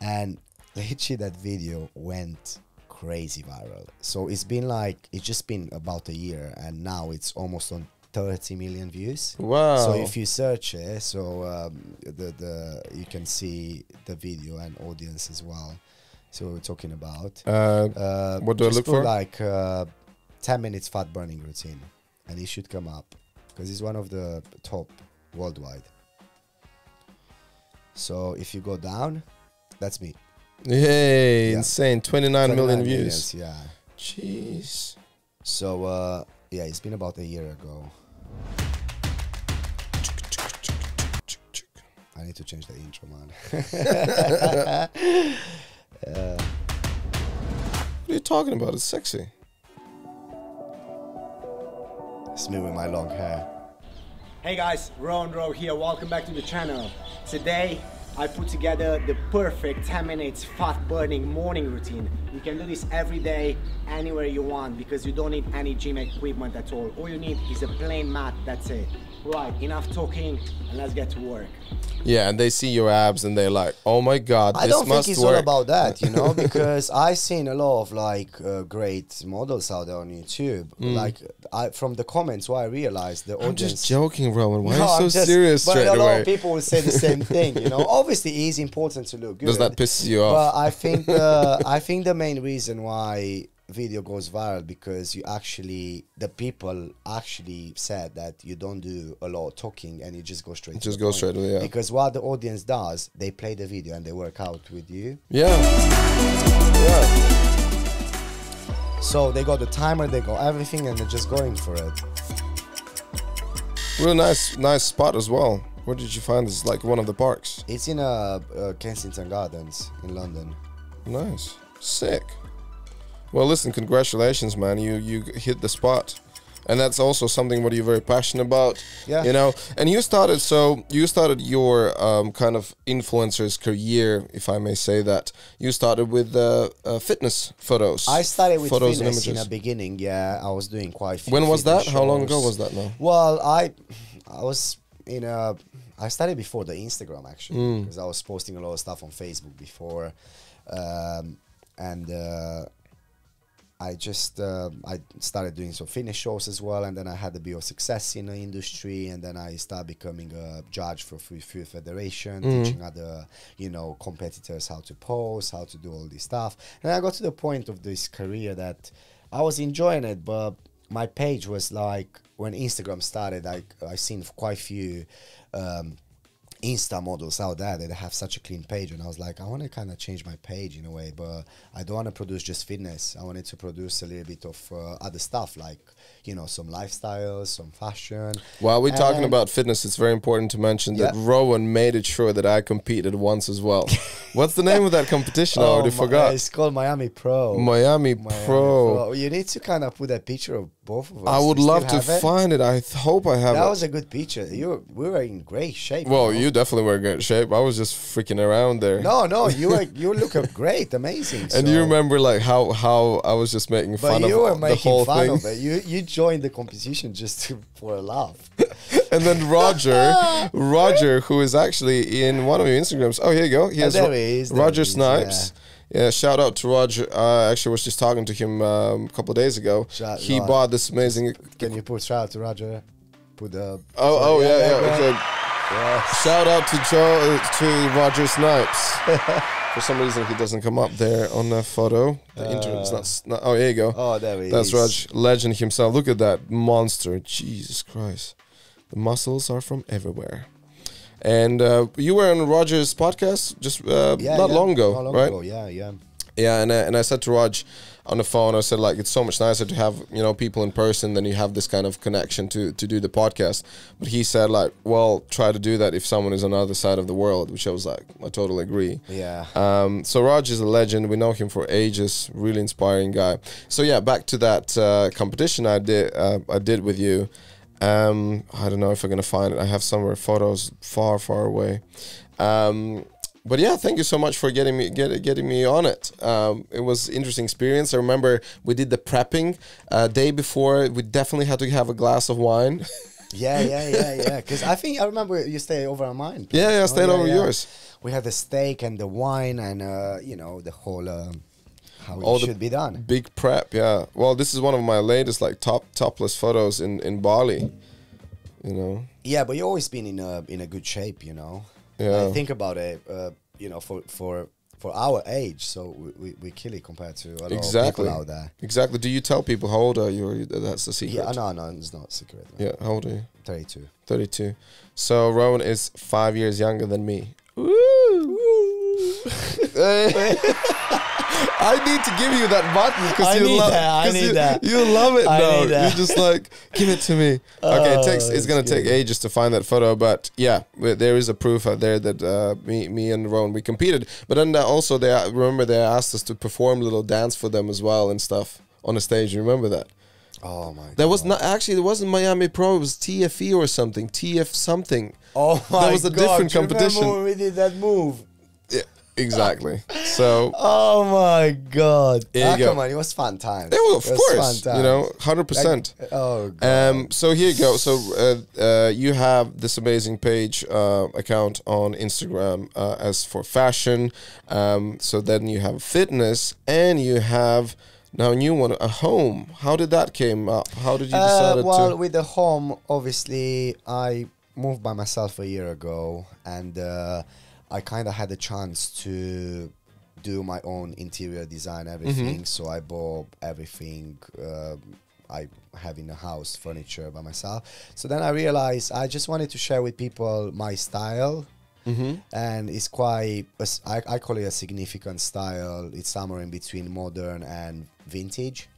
And literally that video went crazy viral. So it's just been about a year, and now it's almost on 30 million views. Wow. So if you search it, you can see the video and audience as well. So we're talking about. What do I look for? Like 10 minutes fat burning routine, and it should come up because it's one of the top worldwide. So if you go down, that's me. Hey, insane. 29 million views. Yeah. Jeez. So, it's been about a year ago. I need to change the intro, man. What are you talking about? It's sexy. It's me with my long hair. Hey guys, Rowan Row here. Welcome back to the channel. Today, I put together the perfect 10 minutes fat burning morning routine. You can do this every day, anywhere you want, because you don't need any gym equipment at all. All you need is a plain mat, that's it. Right, enough talking, and let's get to work. Yeah, and they see your abs and they're like, oh my God, this must work. I don't think it's all about that, because I've seen a lot of great models out there on YouTube. From the comments, what I realized the audience... I'm just joking, Roman. Why are you so serious straight away? But a lot of people will say the same thing, Obviously, it is important to look good. Does that piss you off? But I think the main reason why video goes viral because the people actually said that you don't do a lot of talking and you just go straight to the point. Straight away, yeah. Because what the audience does, they play the video and they work out with you. Yeah. So they got the timer, they got everything, and they're just going for it. Really nice spot as well. Where did you find this? Like one of the parks? It's in Kensington Gardens in London. Nice. Sick. Well, listen, congratulations, man. You hit the spot. And that's also something what you're very passionate about. Yeah. And you started your kind of influencer's career, if I may say that. You started with fitness photos. I started with photos fitness in the beginning, yeah. I was doing quite a few. When was that? Shows. How long ago was that now? Well, I started before the Instagram, actually, because I was posting a lot of stuff on Facebook before. I started doing some fitness shows as well, and then I had a bit of success in the industry, and then I started becoming a judge for Food Federation, teaching other, competitors how to pose, how to do all this stuff. And I got to the point of this career that I was enjoying it, but my page was like, when Instagram started, I seen quite a few Insta models out there that have such a clean page, and I was like, I want to kind of change my page in a way, but I don't want to produce just fitness. I wanted to produce a little bit of other stuff, like some lifestyles, some fashion. While we're talking about fitness, it's very important to mention that Rowan made it sure that I competed once as well. What's the name of that competition? I already forgot. It's called Miami Pro. Miami Pro. You need to kind of put a picture of both of us. I would love to find it. I hope I have it. That was a good picture. We were in great shape. Well, you definitely were in great shape. I was just freaking around there. No, you look great, amazing. And you remember like how I was just making fun of the whole thing. But you were making fun of it. You joined the competition just for a laugh. And then Roger, who is actually in one of your Instagrams. Oh, here you go. There he is. Roger Snipes. Yeah, shout out to Roger. I actually was just talking to him a couple of days ago. He bought this amazing... Can you put shout out to Roger? Put the... Okay. Shout out to Roger Snipes. For some reason, he doesn't come up there on the photo. The internet's not... Oh, here you go. Oh, there he is. That's Roger, legend himself. Look at that monster. Jesus Christ. The muscles are from everywhere. And you were on Roger's podcast just not long ago, right? Yeah, and I said to Raj on the phone, I said, like, it's so much nicer to have, people in person than you have this kind of connection to do the podcast. But he said, like, well, try to do that if someone is on the other side of the world, which I was like, I totally agree. Yeah. So Raj is a legend. We know him for ages. Really inspiring guy. So yeah, back to that competition I did with you. I don't know if I'm gonna find it. I have somewhere photos far away. But yeah, thank you so much for getting me on it. It was an interesting experience. I remember we did the prepping day before. We definitely had to have a glass of wine. Yeah. Because I think I remember you stayed over at mine. Yeah, I stayed over yours. We had the steak and the wine and the whole how it should be done. Big prep, yeah. Well, this is one of my latest like topless photos in Bali. You know. Yeah, but you've always been in a good shape, you know. Yeah. I think about it, for our age, so we kill it compared to a lot of people out there. Exactly. Do you tell people how old are you? Or that's the secret. Yeah, no, it's not a secret. Yeah, how old are you? 32. 32. So Rowan is 5 years younger than me. Woo! I need to give you that button because you love it now. You're just like, give it to me. Okay, it's gonna take ages to find that photo, but yeah, there is a proof out there that me and Rowan, we competed. But then also they asked us to perform a little dance for them as well and stuff on the stage. You remember that? Oh my God. That was not actually. It wasn't Miami Pro. It was TFE or something. TF something. Oh my God. That was a different competition. Remember when we did that move? Yeah, exactly. So. Oh my God. Come on, it was fun time. It was, of course. 100%. Oh God. So here you go. So you have this amazing page account on Instagram as for fashion. So then you have fitness and you have. Now a new one, a home. How did that came up? How did you decide to? Well, with the home, obviously, I moved by myself a year ago, and I kind of had a chance to do my own interior design, everything. So I bought everything I have in the house, furniture by myself. So then I realized I just wanted to share with people my style. And it's quite, I call it a significant style. It's somewhere in between modern and vintage.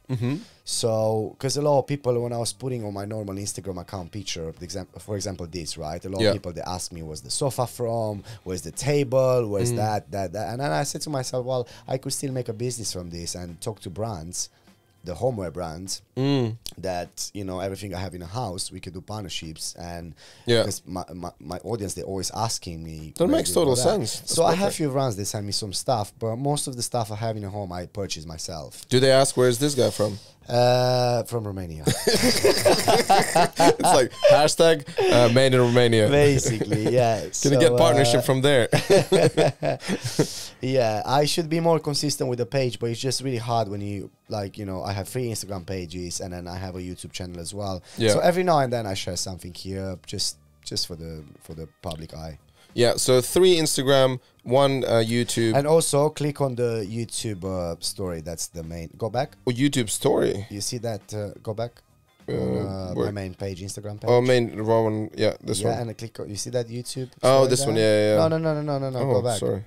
So, because a lot of people, when I was putting on my normal Instagram account picture, for example, this, right? A lot of people, they ask me, where's the sofa from? Where's the table? Where's that? And then I said to myself, well, I could still make a business from this and talk to brands, the homeware brands, that, everything I have in a house, we could do partnerships. And because my audience, they're always asking me. That makes total sense. So I have a few brands, they send me some stuff, but most of the stuff I have in a home, I purchase myself. Do they ask, where's this guy from? From Romania. It's like hashtag made in Romania. Basically, yeah. Can you get partnership from there? Yeah, I should be more consistent with the page, but it's just really hard when you I have 3 Instagram pages and then I have a YouTube channel as well. Yeah. So every now and then I share something here, just for the public eye. Yeah, so 3 Instagram, 1 YouTube. And also click on the YouTube story. That's the main. Go back. Oh, YouTube story. You see that? Go back. On my main page, Instagram page. Oh, main Rowan. Yeah, this one. Yeah, and click. You see that YouTube? Oh, this one. Yeah. No. Oh, go back. Sorry.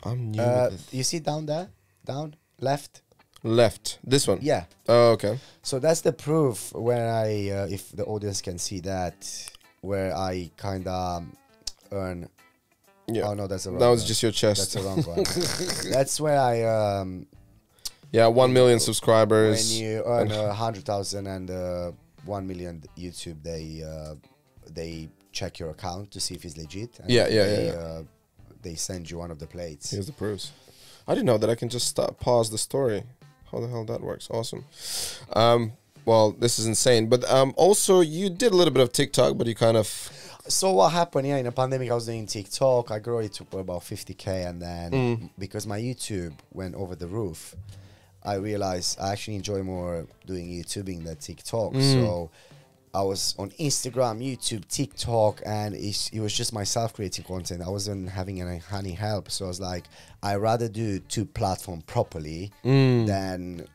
I'm new. With this. You see down there? Down left. Left. This one. Yeah. Oh, okay. So that's the proof where I, if the audience can see that, where I kind of earn. Yeah. Oh no, that's a wrong. That was one. just your chest. That's a wrong one. That's where I. Yeah, 1 million subscribers. When you earn 100,000 and 1 million YouTube, they check your account to see if it's legit. And they send you one of the plates. Here's the proofs. I didn't know that I can just pause the story. How the hell that works? Awesome. Well, this is insane. But also, you did a little bit of TikTok, but you kind of... So what happened, in the pandemic, I was doing TikTok. I grew it to about 50K. And then because my YouTube went over the roof, I realized I actually enjoy more doing YouTubing than TikTok. So I was on Instagram, YouTube, TikTok, and it was just myself creating content. I wasn't having any help. So I was like, I'd rather do 2 platforms properly than...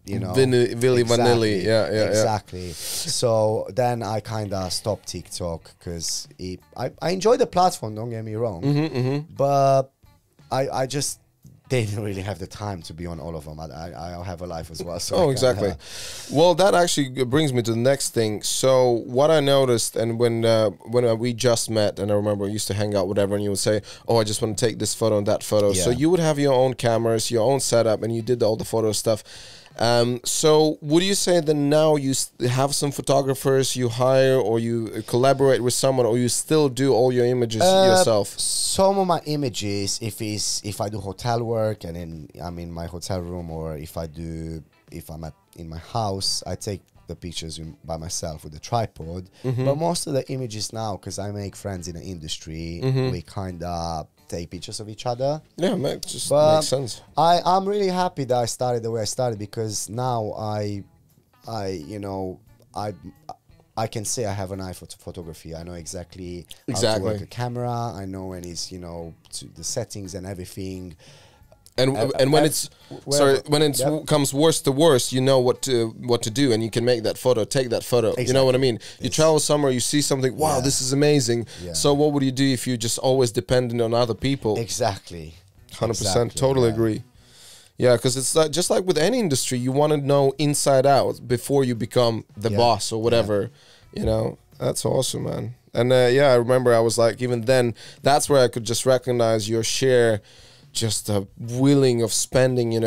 Willy vanilly, yeah, exactly. So then I kind of stopped TikTok because I enjoy the platform. Don't get me wrong, but I just didn't really have the time to be on all of them. I have a life as well. So exactly. Well, that actually brings me to the next thing. So what I noticed, and when we just met, and I remember we used to hang out, whatever, and you would say, "Oh, I just want to take this photo and that photo." Yeah. So you would have your own cameras, your own setup, and you did all the photo stuff. So would you say that now you have some photographers you hire or you collaborate with someone, or you still do all your images yourself? Some of my images, if I do hotel work and then I'm in my hotel room, or if I'm in my house, I take the pictures by myself with the tripod. But most of the images now, because I make friends in the industry, we kind of take pictures of each other. Yeah, just makes sense. I'm really happy that I started the way I started, because now I can say I have an eye for photography. I know exactly how to work a camera. I know when it's, to the settings and everything. And when it's comes worst to worst, you know what to do, and you can make that photo, take that photo. Exactly. You know what I mean? You travel somewhere, you see something, wow, this is amazing. Yeah. So what would you do if you just always dependent on other people? Exactly. 100%. Totally agree. Yeah, because it's just like with any industry, you want to know inside out before you become the boss or whatever. That's awesome, man. And I remember I was like, even then, that's where I could just recognize your share, just the willing of spending,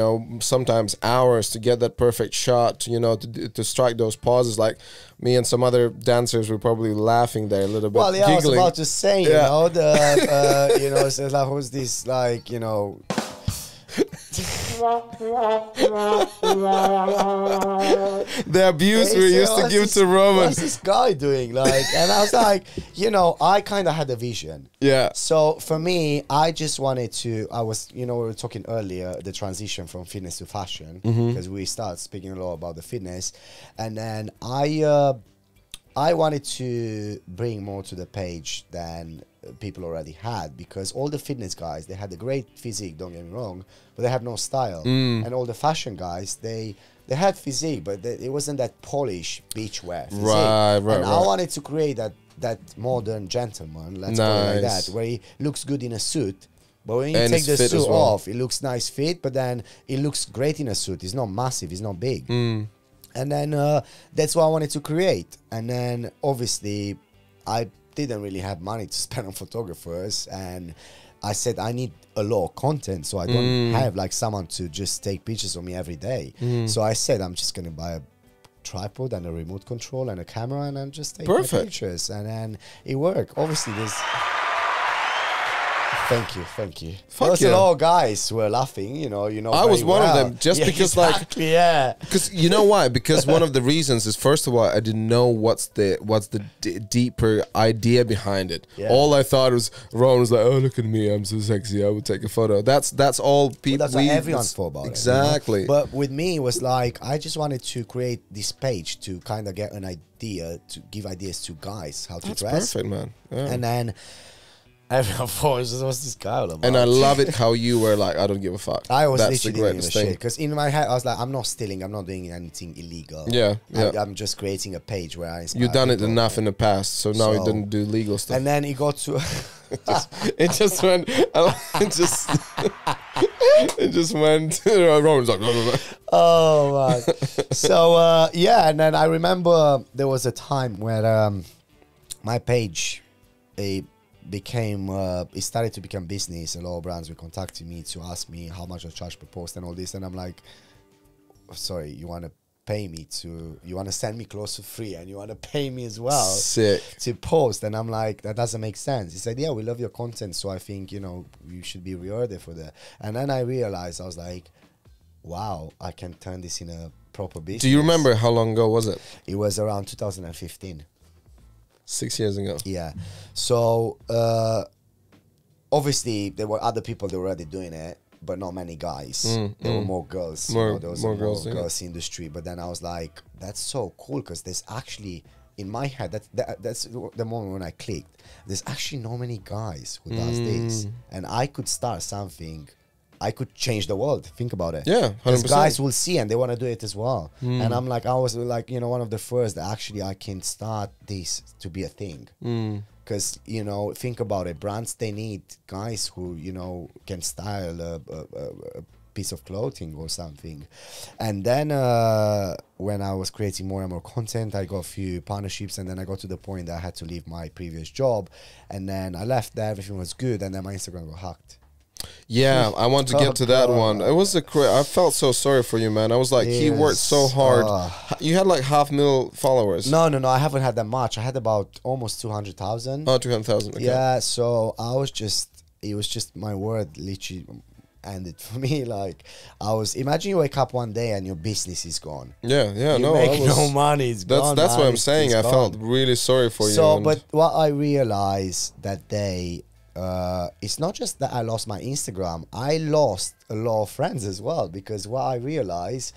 sometimes hours to get that perfect shot, to strike those pauses. Like me and some other dancers were probably laughing there a little bit. Well, yeah, giggling. I was about to say, so who's this, the abuse we used to give to Roman. What's this guy doing? And I was like, I kind of had a vision. Yeah. So for me, I just wanted to, we were talking earlier, the transition from fitness to fashion, because we started speaking a lot about the fitness. And then I wanted to bring more to the page than people already had, because all the fitness guys, they had a great physique, don't get me wrong, but they have no style. And all the fashion guys, they had physique, but it wasn't that polished beachwear physique. Right. I wanted to create that modern gentleman, let's call it like that, where he looks good in a suit, but when you take the suit off, it looks nice fit, but then it looks great in a suit. It's not massive, it's not big. And then that's what I wanted to create. And then obviously I didn't really have money to spend on photographers, and I said I need a lot of content, so I don't have someone to just take pictures of me every day. So I said I'm just gonna buy a tripod and a remote control and a camera, and then just take pictures, and then it worked. Obviously there's Thank you. There was a lot of guys who were laughing, I was one of them, just because because you know why? Because one of the reasons is, first of all, I didn't know what's the deeper idea behind it. Yeah. All I thought was, Rowan was like, oh, look at me, I'm so sexy, I would take a photo. That's all people. That's what everyone thought about exactly. it. But with me, it was like, I just wanted to create this page to kind of get an idea, to give ideas to guys how to dress. That's perfect, man. Yeah. And then everyone thought, what's this guy all about? And I love it how you were like, I don't give a fuck. I was literally didn't give a shit. Because in my head, I was like, I'm not stealing, I'm not doing anything illegal. Yeah. I'm just creating a page where I inspire You've done people. it enough in the past, so now you don't do legal stuff. And then it got to... it just went... it just went... Rowan's like... Oh, man. So, and then I remember there was a time where my page... it started to become business. A lot of brands were contacting me to ask me how much I charge per post and all this, and I'm like, sorry, you want to pay me you want to send me clothes for free and you want to pay me as well to post? And I'm like, that doesn't make sense. He said, yeah, we love your content, so I think you should be rewarded for that. And then I realized, I was like, wow, I can turn this in a proper business. Do you remember how long ago was it? It was around 2015. 6 years ago. Yeah. So obviously there were other people that were already doing it, but not many guys. There were more girls. There was more girls industry. But then I was like, that's so cool, because there's actually, in my head, that's the moment when I clicked. There's actually not many guys who does this, and I could start something. I could change the world. Think about it. Yeah, 100%. Guys will see and they want to do it as well. And I'm like, I was like, one of the first that actually I can start this to be a thing. Because, think about it. Brands, they need guys who, can style a piece of clothing or something. And then when I was creating more and more content, I got a few partnerships, and then I got to the point that I had to leave my previous job. And then I left there, everything was good, and then my Instagram got hacked. Yeah, I want to get to that one. It was I felt so sorry for you, man. I was like, he worked so hard. You had like 500,000 followers. No, I haven't had that much. I had about almost 200,000. Oh, 200,000. Okay. Yeah, so it was just my word, literally. ended for me. Like, imagine you wake up one day and your business is gone. Yeah, you make no money. It's gone. That's what I'm saying. I felt really sorry for you. So, but what I realized that day, it's not just that I lost my Instagram. I lost a lot of friends as well, because what I realized,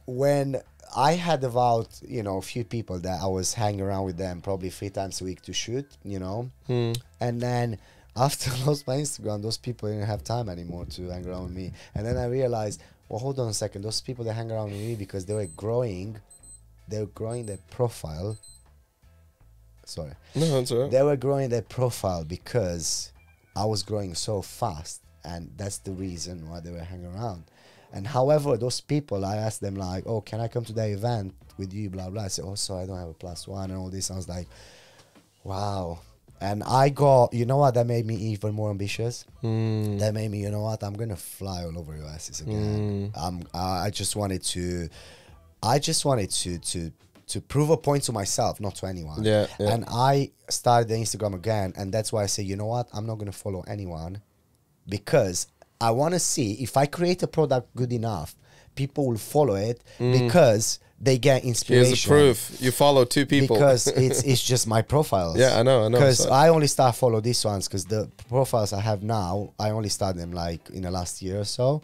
when I had about, a few people that I was hanging around with them probably 3 times a week to shoot, and then after I lost my Instagram, those people didn't have time anymore to hang around with me. And then I realized, well, hold on a second, those people that hang around with me because they were growing their profile. Sorry. No, that's all right. They were growing their profile because I was growing so fast, and that's the reason why they were hanging around. And however, those people, I asked them like, oh, can I come to the event with you, blah, blah. I said, oh, sorry, I don't have a +1 and all this. I was like, wow. And I got, you know what, that made me even more ambitious. That made me, you know what, I'm going to fly all over your asses again. I just wanted to prove a point to myself, not to anyone. Yeah. And I started the Instagram again. And that's why I say, you know what, I'm not going to follow anyone, because I want to see if I create a product good enough, people will follow it because they get inspiration. Here's the proof. You follow 2 people. Because it's just my profiles. Yeah, I know. Because I only start follow these ones, because the profiles I have now, I only started them like in the last year or so.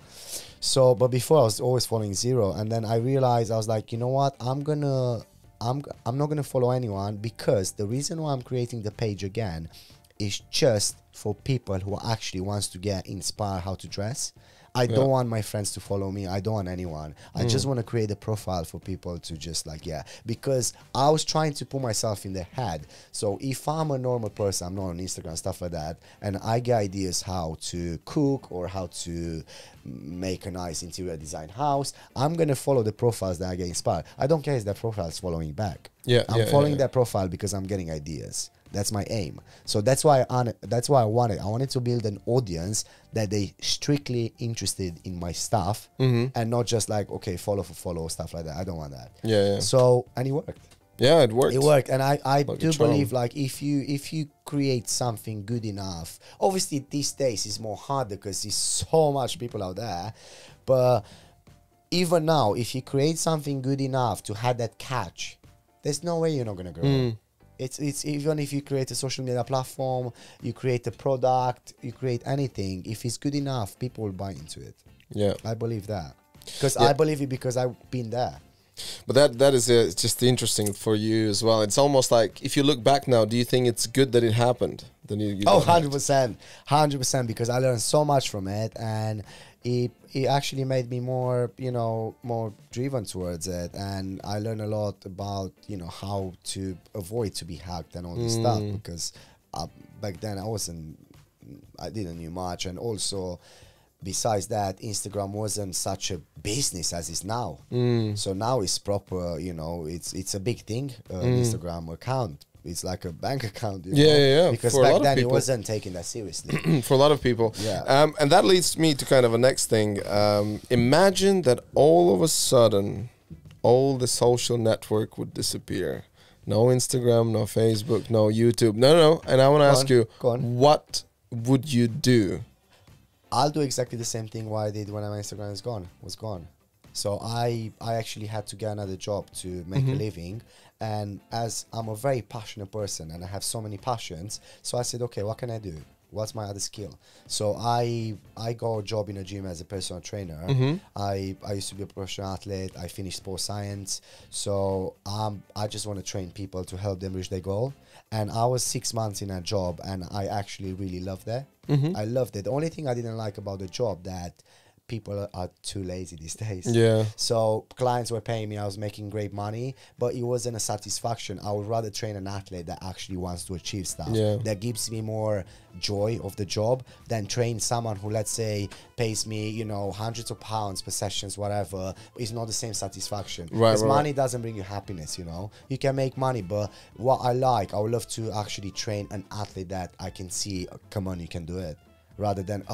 So, but before I was always following 0. And then I realized, I was like, you know what? I'm not gonna follow anyone, because the reason why I'm creating the page again is just for people who actually wants to get inspired how to dress. I don't want my friends to follow me. I don't want anyone. I just want to create a profile for people to just like, because I was trying to put myself in their head. So if I'm a normal person, I'm not on Instagram, stuff like that, and I get ideas how to cook or how to make a nice interior design house, I'm going to follow the profiles that I get inspired. I don't care if that profile is following back. I'm following that profile because I'm getting ideas. That's my aim. So that's why I wanted to build an audience that they strictly interested in my stuff, and not just like, okay, follow for follow, stuff like that. I don't want that. So, and it worked. Yeah, it worked. It worked. And I do believe, like, if you create something good enough, obviously these days it's more harder because there's so much people out there, but even now, if you create something good enough to have that catch, there's no way you're not going to grow. It's even if you create a social media platform, you create a product, you create anything, if it's good enough, people will buy into it. Yeah. I believe that. Because I believe it because I've been there. But that is just interesting for you as well. It's almost like, if you look back now, do you think it's good that it happened? Then you 100%. 100%, because I learned so much from it, and it actually made me more, more driven towards it. And I learned a lot about, how to avoid to be hacked and all this stuff, because back then I didn't know much. And also, besides that, Instagram wasn't such a business as it's now. So now it's proper, it's a big thing, Instagram account. It's like a bank account. Yeah. Because back then it wasn't taken that seriously. For a lot of people. Yeah. And that leads me to kind of a next thing. Imagine that all of a sudden, all the social network would disappear. No Instagram, no Facebook, no YouTube. No. And I want to ask you, what would you do? I'll do exactly the same thing what I did when my Instagram was gone. So I actually had to get another job to make a living. And as I'm a very passionate person and I have so many passions, so I said, okay, what can I do? What's my other skill? So I got a job in a gym as a personal trainer. I used to be a professional athlete. I finished sports science. So I just want to train people to help them reach their goal. And I was 6 months in a job, and I actually really loved that. I loved it. The only thing I didn't like about the job, that people are too lazy these days. Yeah. So clients were paying me, I was making great money, but it wasn't a satisfaction. I would rather train an athlete that actually wants to achieve stuff. That gives me more joy of the job than train someone who, let's say, pays me, hundreds of pounds per sessions, whatever. It's not the same satisfaction. Because money doesn't bring you happiness, You can make money, but what I would love to actually train an athlete that I can see, come on, you can do it, rather than,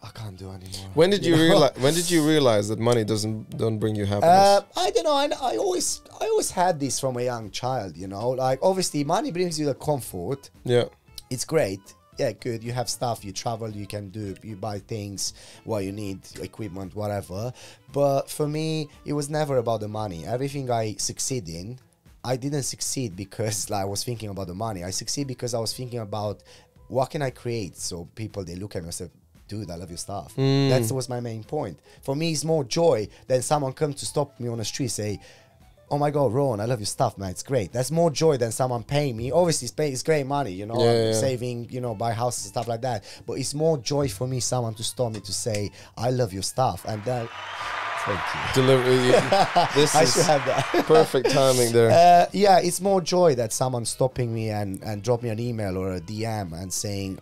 I can't do anymore. When did you realize? When did you realize that money don't bring you happiness? I don't know. I always had this from a young child. Like, obviously money brings you the comfort. Yeah, it's great. yeah, good. You have stuff, you travel, you buy things, what you need, equipment, whatever. But for me, it was never about the money. Everything I succeed in, I didn't succeed because I was thinking about the money. I succeed because I was thinking about what can I create, so people, they look at me and say, dude, I love your stuff. That was my main point. For me, it's more joy than someone come to stop me on the street, say, oh my God, Rowan, I love your stuff, man. It's great. That's more joy than someone paying me. Obviously, it's great money, you know, saving, you know, buy houses and stuff like that. But it's more joy for me, someone to stop me to say, I love your stuff. And that, thank you. Delivery. This I should have that. Perfect timing there. Yeah, it's more joy that someone stopping me and drop me an email or a DM and saying,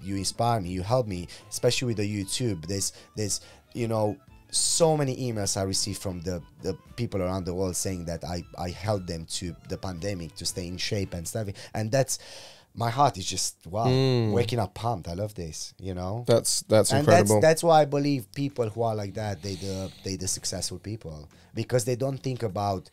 you inspire me, you help me, especially with the YouTube. There's, you know, so many emails I received from the people around the world saying that I helped them to the pandemic to stay in shape and stuff. And that's, my heart is just, wow, waking up pumped. I love this, you know. That's incredible. That's why I believe people who are like that, they the successful people, because they don't think about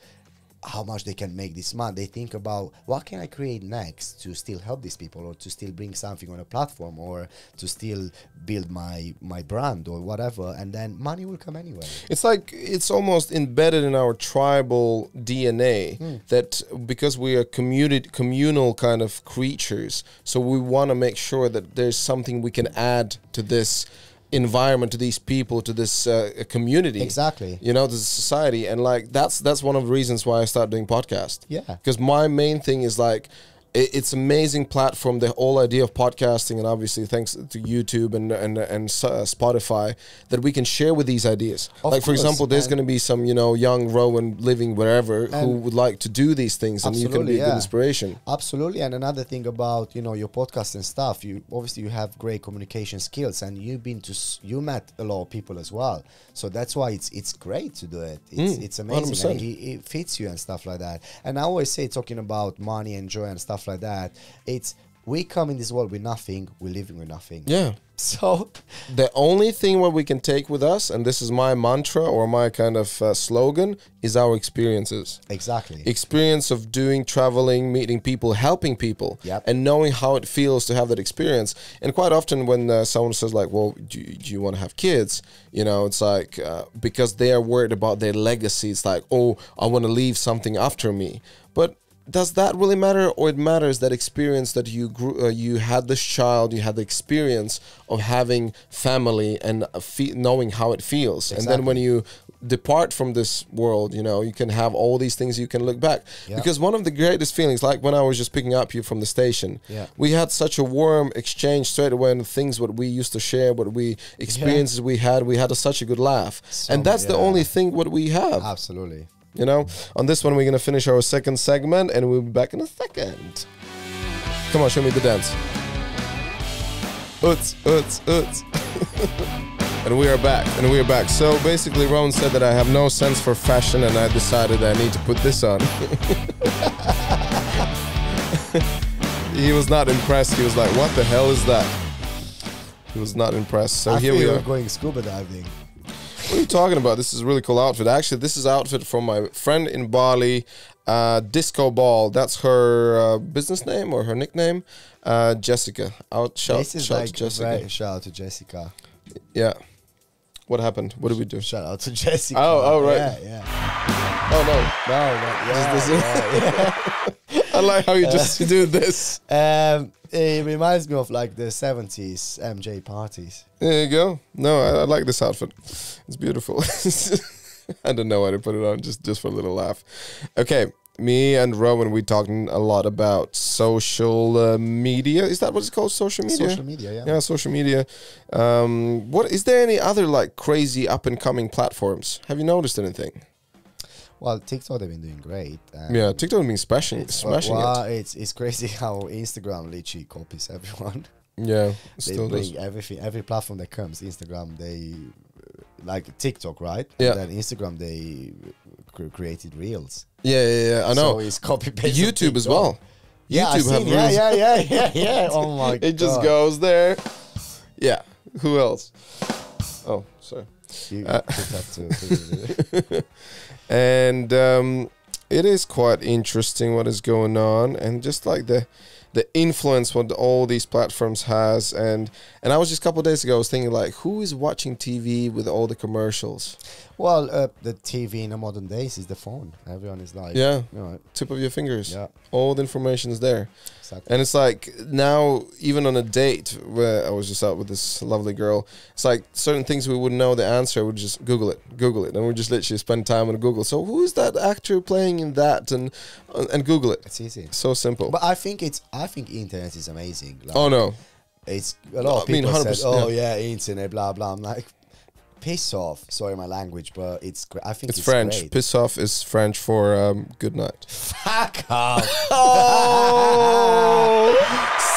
how much they can make this month. They think about what can I create next to still help these people, or to still bring something on a platform, or to still build my brand or whatever, and then money will come anyway. It's like, it's almost embedded in our tribal DNA that because we are communal kind of creatures, so we want to make sure that there's something we can add to this environment, to these people, to this community, exactly, you know, to the society. And like that's one of the reasons why I started doing podcast. Yeah, because my main thing is like, it's amazing platform, the whole idea of podcasting, and obviously thanks to YouTube and Spotify, that we can share with these ideas. Like, for example, there's going to be some, you know, young Rowan living wherever who would like to do these things, and you can be a good inspiration. Absolutely. And another thing about, you know, your podcast and stuff, you obviously you have great communication skills, and you met a lot of people as well. So that's why it's great to do it. It's amazing. And it fits you and stuff like that. And I always say, talking about money and joy and stuff like that, it's, we come in this world with nothing, we're living with nothing. Yeah. So the only thing what we can take with us, and this is my mantra or my kind of slogan, is our experiences. Exactly. Experience of doing, traveling, meeting people, helping people, and knowing how it feels to have that experience. And quite often when someone says like, well, do you want to have kids? You know, it's like, because they are worried about their legacy. It's like, oh, I want to leave something after me. But does that really matter? Or it matters that experience that you grew, you had this child, you had the experience of having family and knowing how it feels. Exactly. And then when you depart from this world, you know, you can have all these things, you can look back. Because one of the greatest feelings, like when I was just picking up you from the station, we had such a warm exchange straight away, and things what we used to share, what we experiences we had such a good laugh. And that's the only thing what we have. Absolutely. You know, on this one, we're going to finish our second segment, and we'll be back in a second. Come on, show me the dance. Uts. And we are back. So basically, Rowan said that I have no sense for fashion, and I decided I need to put this on. He was not impressed. He was like, what the hell is that? He was not impressed. So here we are. Going scuba diving. What are you talking about? This is a really cool outfit. Actually, this is an outfit from my friend in Bali, Disco Ball. That's her business name or her nickname, Jessica. Shout out to Jessica. Yeah. What happened? What did we do? Shout out to Jessica. Oh, right. Yeah. Oh, no. Yeah. I like how you just do this. It reminds me of like the 70s MJ parties. There you go. No, I like this outfit. It's beautiful. I don't know why to put it on, just for a little laugh. Okay, me and Rowan, we talking a lot about social media. Is that what it's called? Social media? Social media, yeah. Yeah, social media. What is there any other like crazy up and coming platforms? Have you noticed anything? Well, TikTok, they've been doing great. Yeah, TikTok has been smashing it. It's crazy how Instagram literally copies everyone. Yeah, they bring everything, every platform that comes. Instagram, they like TikTok, right? Yeah. And then Instagram, they created reels. Yeah. I know. So it's copy paste. YouTube as well. Yeah, YouTube yeah. Oh my god. It just goes there. Yeah. Who else? Oh, sorry. You have to. And it is quite interesting what is going on, and just like the influence what all these platforms has, and I was just a couple of days ago I was thinking like, who is watching TV with all the commercials? Well, the TV in the modern days is the phone. Everyone is like, tip of your fingers. Yeah, all the information is there. Exactly. And it's like now, even on a date where I was just out with this lovely girl, it's like certain things we wouldn't know the answer, we'd just Google it, and we just literally spend time on Google. So who is that actor playing in that, and Google it. It's easy, so simple. But I think internet is amazing. Like, oh no, it's a lot of people said, oh yeah, internet, blah blah. I'm like, piss off. Sorry my language, but it's great. I think it's French. Great. Piss off is French for good night. Fuck off.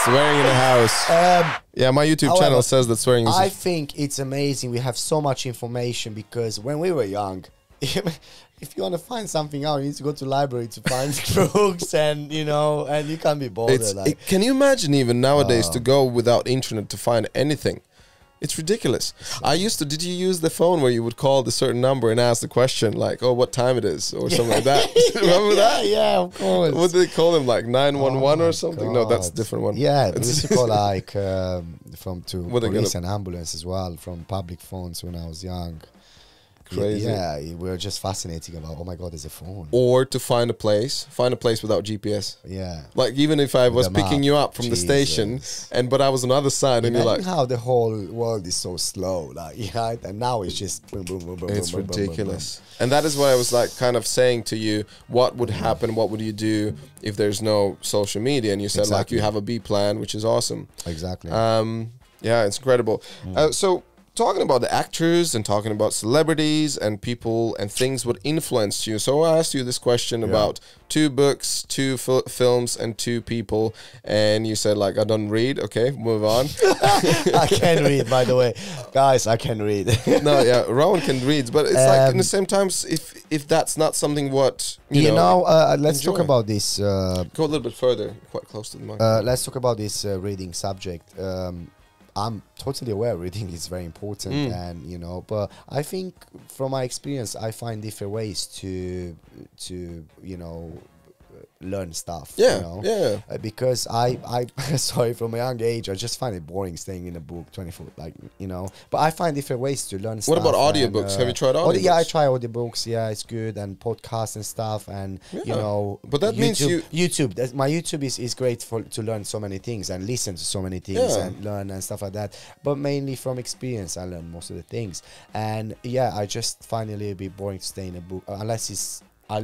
Swearing in the house. Yeah, my YouTube channel says that swearing is... I think it's amazing. We have so much information because when we were young, if you want to find something out, you need to go to the library to find books, and you can't be bothered. Can you imagine even nowadays to go without internet to find anything? It's ridiculous. Did you use the phone where you would call the certain number and ask the question like, oh, what time it is, or something like that? Remember that? Yeah, of course. What did they call them, like 911 or something? God. No, that's a different one. Yeah, we used to call like police and ambulance as well from public phones when I was young. Crazy. Yeah, we were just fascinating about, oh my God, there's a phone. Or to find a place without GPS. Yeah. Like even if I was picking you up from the station, but I was on the other side, and you're like, how the whole world is so slow, and now it's just boom, boom, boom, boom. It's boom, ridiculous. Boom, boom. And that is why I was like kind of saying to you, what would happen? What would you do if there's no social media? And you said like you have a B plan, which is awesome. Exactly. Yeah, it's incredible. So, talking about the actors and talking about celebrities and people and things what influenced you. So I asked you this question about 2 books, 2 films, and 2 people, and you said like, I don't read. Okay, move on. I can read, by the way, guys. I can read. No, yeah, Rowan can read, but it's like in the same times, if that's not something what you know. Let's talk about this. Go a little bit further, quite close to the mic. Let's talk about this reading subject. I'm totally aware reading is very important, and but I think from my experience, I find different ways to learn stuff. Because I sorry, from a young age, I just find it boring staying in a book 24, but I find different ways to learn stuff. What about audiobooks? Have you tried audiobooks? Yeah, I try audiobooks. Yeah, it's good, and podcasts and stuff, and but that means YouTube. My YouTube is great to learn so many things and listen to so many things and learn and stuff like that. But mainly from experience, I learn most of the things. And I just find it a little bit boring to stay in a book unless it's. I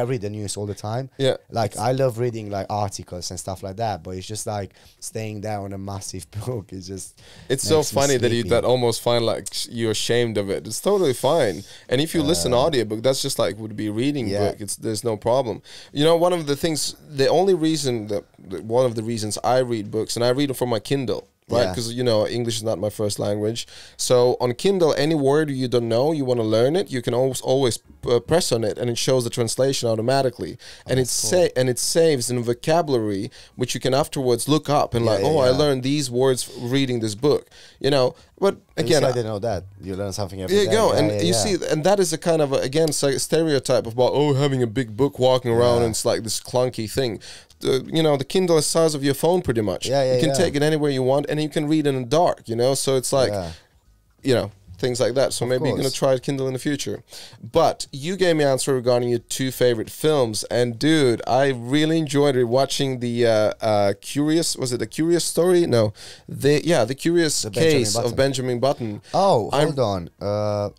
read the news all the time. Yeah, like I love reading like articles and stuff like that. But it's just like staying there on a massive book. It's so funny that almost find like you're ashamed of it. It's totally fine. And if you listen to audiobook, that's just like would be reading book. There's no problem. One of the things, one of the reasons I read books, and I read them from my Kindle. Right, because English is not my first language. So on Kindle, any word you don't know, you want to learn it, you can always press on it, and it shows the translation automatically. And it saves in vocabulary, which you can afterwards look up and I learned these words reading this book. But again, I didn't know that. You learn something every day. There you go, and you see, and that is a kind of stereotype about having a big book walking around, and it's like this clunky thing. The Kindle is the size of your phone pretty much. You can take it anywhere you want, and you can read in the dark, so it's like, things like that. So maybe you're going to try Kindle in the future. But you gave me an answer regarding your 2 favorite films, and dude, I really enjoyed watching the Curious, was it The Curious Story? No. The Curious Case of Benjamin Button. Oh, hold on.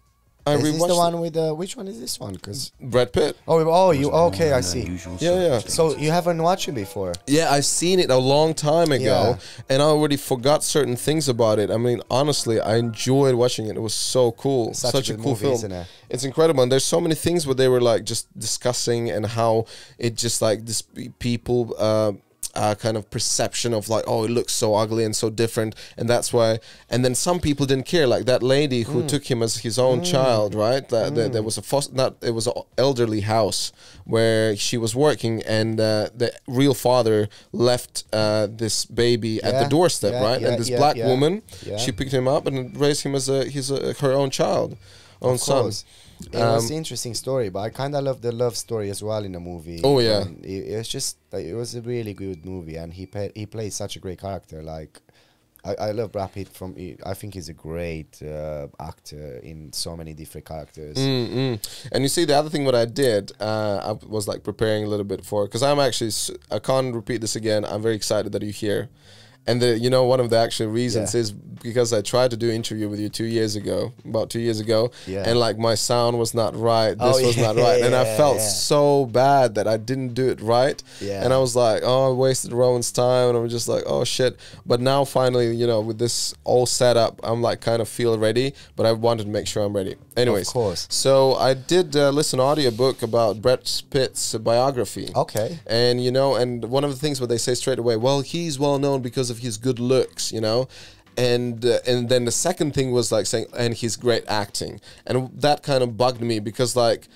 Is this the one with which one is this one? Because Brad Pitt. Okay, I see. Yeah. So you haven't watched it before? Yeah, I've seen it a long time ago, and I already forgot certain things about it. I mean, honestly, I enjoyed watching it. It was so cool. Such a cool movie, film. Isn't it? It's incredible, and there's so many things where they were like just discussing and how it just like this people. Kind of perception of like, it looks so ugly and so different, and that's why. And then some people didn't care, like that lady who took him as his own child, right? There was it was an elderly house where she was working, and the real father left this baby at the doorstep, right? And this black woman, she picked him up and raised him as her own child. own son. It was an interesting story, but I kind of love the love story as well in the movie. Oh yeah, and it's just like, it was a really good movie, and he played such a great character. Like I love Brad Pitt. I think he's a great actor in so many different characters. And you see, the other thing what I did, I was like preparing a little bit for, because I'm actually, I can't repeat this again. I'm very excited that you're here. And one of the actual reasons is because I tried to do an interview with you about 2 years ago, and like my sound was not right, this was not right, and I felt so bad that I didn't do it right, and I was like, oh, I wasted Rowan's time, and I was just like, oh shit. But now finally, with this all set up, I'm like kind of feel ready, but I wanted to make sure I'm ready. Anyways, of course. So I did listen to an audiobook about Brad Pitt's biography. Okay. And and one of the things what they say straight away, well, he's well known because of his good looks, and then the second thing was like saying, and his great acting, and that kind of bugged me because like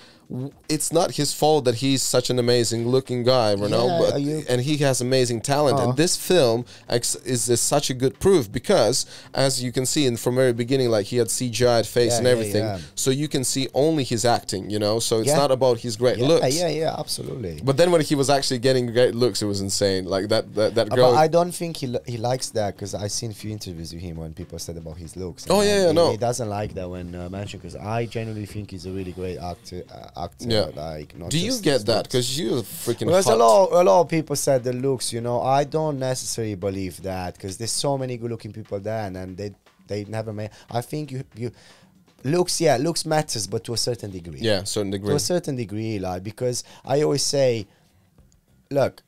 it's not his fault that he's such an amazing looking guy, and he has amazing talent. And this film is such a good proof because, as you can see from very beginning, like he had CGI'd face and everything, so you can see only his acting, so it's not about his great looks. Yeah, absolutely. But then when he was actually getting great looks, it was insane. Like that girl. But I don't think he likes that, because I've seen a few interviews with him when people said about his looks. Oh yeah, no. He doesn't like that when mentioned, because I genuinely think he's a really great actor. Like, not do you get that? Because you're freaking because hot. a lot of people said the looks, I don't necessarily believe that, because there's so many good looking people there, and they never made. I think you looks matters, but to a certain degree. Yeah, certain degree. To a certain degree, like, because I always say, look,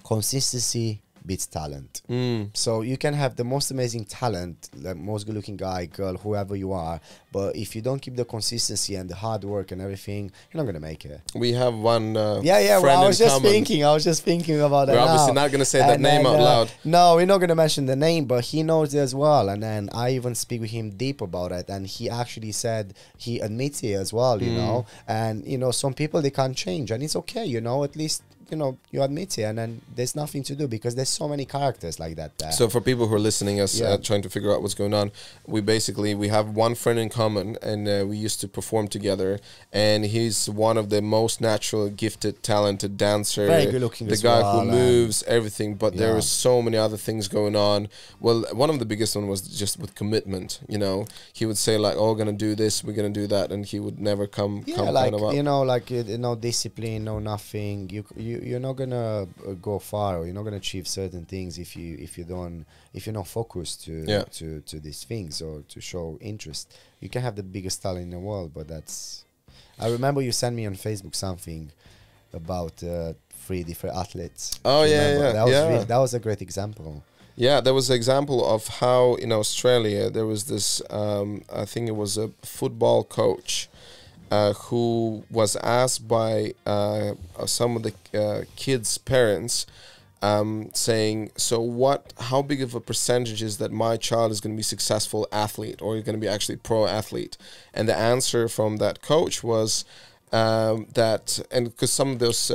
consistency beats talent. So you can have the most amazing talent, the most good looking guy, girl, whoever you are, but if you don't keep the consistency and the hard work and everything, you're not gonna make it. We have one well, I was just thinking about that. We're obviously not gonna say that name out loud. No, we're not gonna mention the name, but he knows it as well. And then I even speak with him deep about it, and he actually said he admits it as well, and some people, they can't change, and it's okay, at least you admit it, and then there's nothing to do, because there's so many characters like that there. So for people who are listening us trying to figure out what's going on, we have one friend in common, and we used to perform together, and he's one of the most natural, gifted, talented dancer, very good looking, the guy who moves everything, but there are so many other things going on. Well, one of the biggest one was just with commitment. He would say like, oh, we're gonna do this, we're gonna do that, and he would never come like, kind of no discipline, no nothing. You're not gonna go far, or you're not gonna achieve certain things if you're not focused to these things, or to show interest. You can have the biggest talent in the world, but that's. I remember you sent me on Facebook something about 3 different athletes. Oh yeah. That was a great example. Yeah, there was an example of how in Australia there was this. I think it was a football coach. Who was asked by some of the kids' parents, saying, so how big of a percentage is that my child is going to be successful athlete, or going to be actually pro athlete? And the answer from that coach was that, and because some of those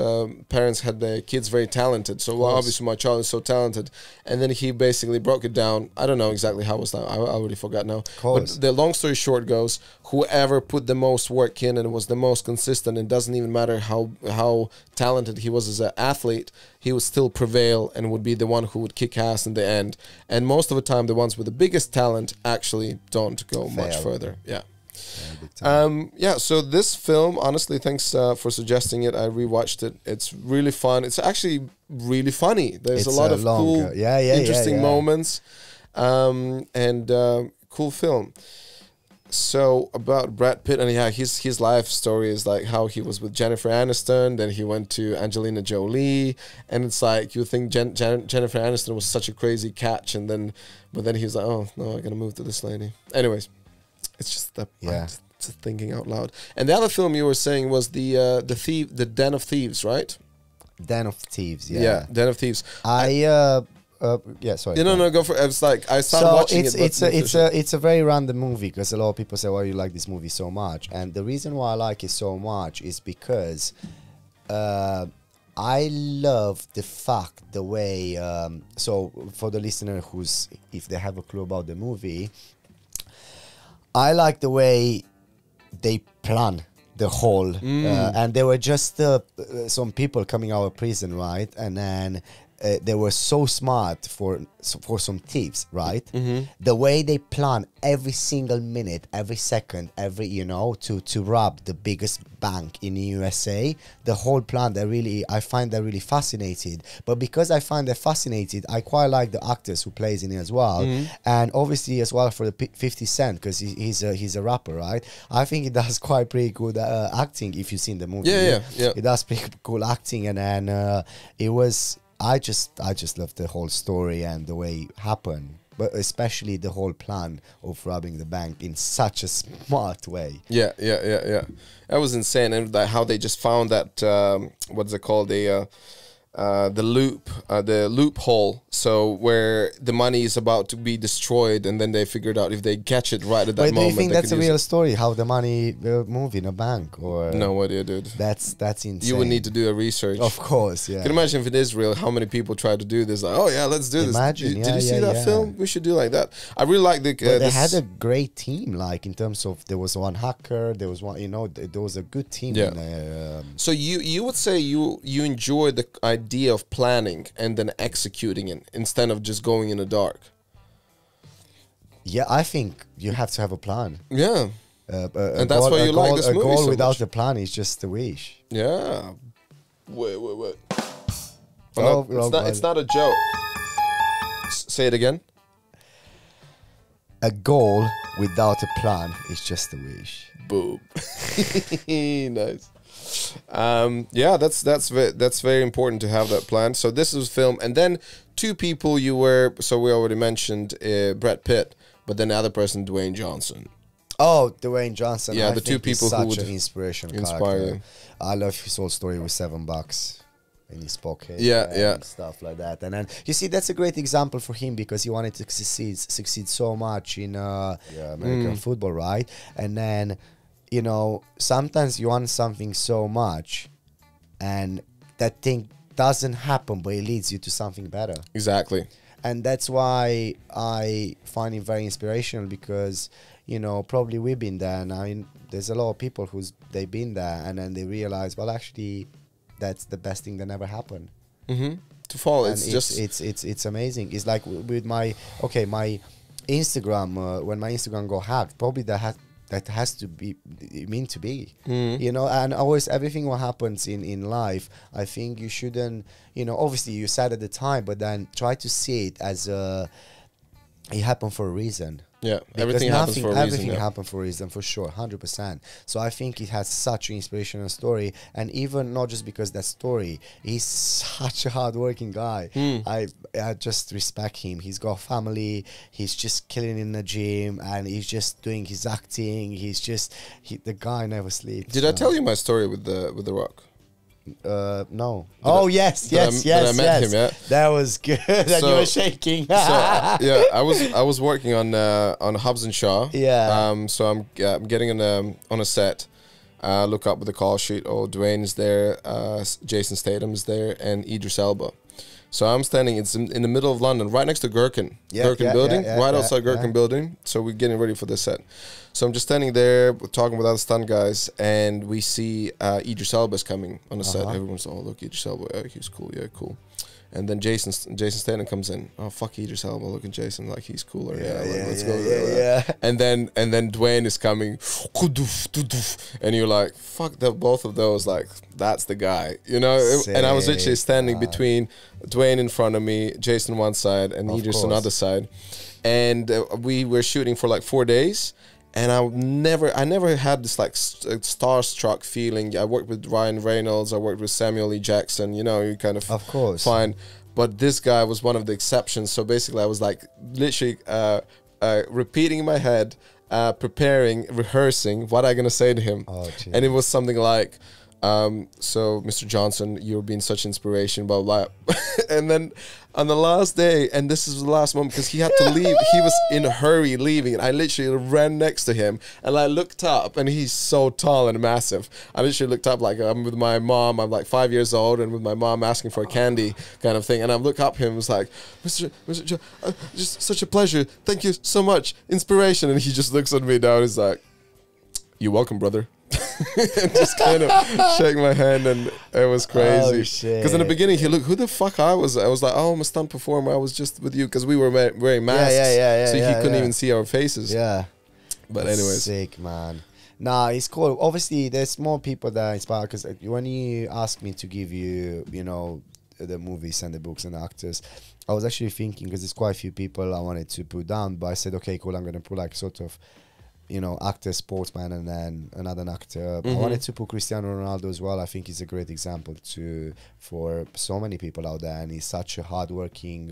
parents had their kids very talented, so obviously my child is so talented, and then he basically broke it down. I don't know exactly how it was that. I already forgot now. But the long story short goes, whoever put the most work in and was the most consistent, it doesn't even matter how talented he was as an athlete, he would still prevail and would be the one who would kick ass in the end. And most of the time, the ones with the biggest talent actually don't go much further. Yeah. So this film, honestly, thanks for suggesting it. I rewatched it. It's really fun. It's actually really funny. There's a lot of cool, interesting moments, and cool film. So about Brad Pitt, and his life story is like how he was with Jennifer Aniston, then he went to Angelina Jolie, and it's like you think Jennifer Aniston was such a crazy catch, but then he was like, oh no, I gotta move to this lady. Anyways. It's just that just thinking out loud. And the other film you were saying was the Den of Thieves, right? Den of Thieves, yeah, Den of Thieves. Sorry. No, go for it. It's like I started watching it. It's a very random movie, because a lot of people say, "Why you like this movie so much?" And the reason why I like it so much is because I love the way. So for the listener if they have a clue about the movie. I like the way they plan the whole, and there were just some people coming out of prison, right? And then they were so smart for some thieves, right? The way they plan every single minute, every second, to rob the biggest bank in the USA, the whole plan, I find that really fascinated. But because I find that fascinated, I quite like the actors who plays in it as well, and obviously as well for the 50 Cent, because he's a rapper, right? I think he does quite pretty good acting. If you've seen the movie, yeah, he does pretty cool acting, and then it was. I just love the whole story and the way it happened, but especially the whole plan of robbing the bank in such a smart way. Yeah. That was insane, and how they just found that what's it called, the loophole. So where the money is about to be destroyed, and then they figured out if they catch it right at that moment. Do you think that's a real story? How the money will move in a bank? Or no idea, dude. That's insane. You would need to do a research. Of course, yeah. Can you imagine if it is real? How many people try to do this? Like, oh yeah, let's do this. Imagine, did you see that film? We should do like that. I really like the. They had a great team, like in terms of there was one hacker, there was one. There was a good team. Yeah. In there, so you would say you enjoy the idea of planning and then executing it instead of just going in the dark. Yeah, I think you have to have a plan. Yeah, and that's why you like this movie. A goal so without much. a plan is just a wish. Yeah. Wait. Oh, it's not a joke. Say it again. A goal without a plan is just a wish. Boom. Nice. Yeah, that's very important to have that plan. So this was film, and then two people we already mentioned Brad Pitt, but then the other person, Dwayne Johnson. Oh, Dwayne Johnson. Yeah, I the two think he's people who such would an inspirational inspire character. you. I love his whole story with $7 in his pocket. Yeah. And stuff like that. And then you see, that's a great example for him because he wanted to succeed so much in American football, right? And then, sometimes you want something so much, and that thing doesn't happen, but it leads you to something better. Exactly. And that's why I find it very inspirational because, probably we've been there. And I mean, there's a lot of people they've been there and then they realize, well, actually, that's the best thing that never happened. To fall, and it's amazing. It's like with my Instagram, when my Instagram got hacked, probably that has to be meant to be, and always everything what happens in life, I think you shouldn't, obviously you sad at the time, but then try to see it as it happened for a reason. Yeah, because everything happens for a reason. Everything happened for a reason, for sure, 100%. So I think it has such an inspirational story, and even not just because that story, he's such a hardworking guy. I just respect him. He's got a family. He's just killing in the gym, and he's just doing his acting. The guy never sleeps. Did I tell you my story with the Rock? No. Yes. I met him, yeah. That was good. And you were shaking. I was working on Hobbs and Shaw. Yeah. So I'm getting on a set. Look up with the call sheet. Oh, Dwayne is there. Jason Statham is there, and Idris Elba. So I'm standing. It's in the middle of London, right next to Gherkin. Gherkin building, outside Gherkin building. So we're getting ready for the set. So I'm just standing there talking with other stunt guys, and we see Idris Elba's coming on the set. Everyone's, oh, look, Idris Elba. Oh, he's cool. Yeah, cool. And then Jason Statham comes in. Oh, fuck Idris Elba. Look at Jason, like he's cooler. Let's go. And then Dwayne is coming, and you're like, fuck both of those. Like, that's the guy, And I was literally standing between Dwayne in front of me, Jason one side, and Idris on the other side. And we were shooting for like 4 days. And I never had this like starstruck feeling. I worked with Ryan Reynolds. I worked with Samuel L. Jackson. You kind of course, fine. But this guy was one of the exceptions. So basically, I was like literally repeating in my head, preparing, rehearsing what I'm gonna say to him. And it was something like, so Mr. Johnson, you've been such inspiration, blah, blah. And then on the last day, and this is the last moment because he had to leave. He was in a hurry leaving, and I literally ran next to him, and I looked up, and he's so tall and massive. I literally looked up like I'm with my mom. I'm like 5 years old, and with my mom asking for a candy kind of thing. And I look up him, and was like, Mr. just such a pleasure. Thank you so much. Inspiration. And he just looks at me down. He's like, you're welcome, brother. And just kind of shake my hand, and it was crazy. Oh, shit. Because in the beginning, he looked who the fuck I was. I was like, oh, I'm a stunt performer. I was just with you because we were wearing masks, so he couldn't even see our faces. Yeah. But anyways, sick, man. Nah, it's cool. Obviously, there's more people that inspire. Because when you asked me to give you, you know, the movies and the books and the actors, I was actually thinking, because there's quite a few people I wanted to put down, but I said, okay, cool, I'm gonna put like sort of, you know, actor, sportsman, and then another actor. I wanted to put Cristiano Ronaldo as well. I think he's a great example for so many people out there, and he's such a hardworking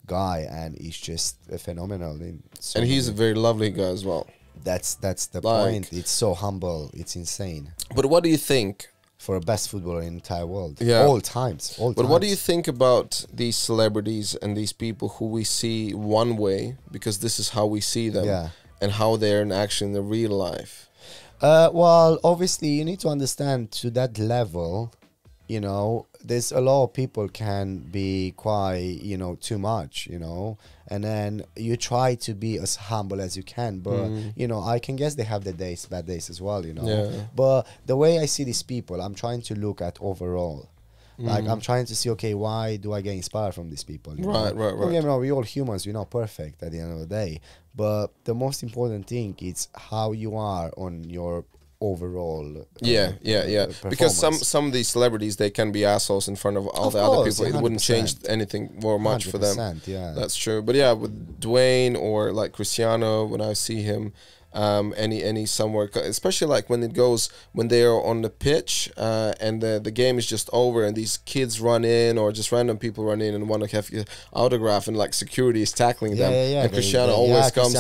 guy, and he's just phenomenal. And he's a very lovely guy as well. That's the point. It's so humble. It's insane. But what do you think? For a best footballer in the entire world. Yeah. All times. But what do you think about these celebrities and these people who we see one way, because this is how we see them, and how they're in action in the real life? Well, obviously, you need to understand, to that level, you know, there's a lot of people can be quite, you know, too much, you know, and then you try to be as humble as you can, but you know, I can guess they have their days, bad days as well, you know. But the way I see these people, I'm trying to look at overall. Like, I'm trying to see, okay, why do I get inspired from these people? Right. Don't get me wrong, we're all humans, we're not perfect at the end of the day, but the most important thing is how you are on your overall because some of these celebrities, they can be assholes in front of all the other people. 100%. It wouldn't change anything more much for them. Yeah, that's true. But yeah, with Dwayne or like Cristiano, when I see him any somewhere, especially like when they are on the pitch and the game is just over, and these kids run in, or just random people run in and want to have your autograph, and like security is tackling them, and Cristiano always comes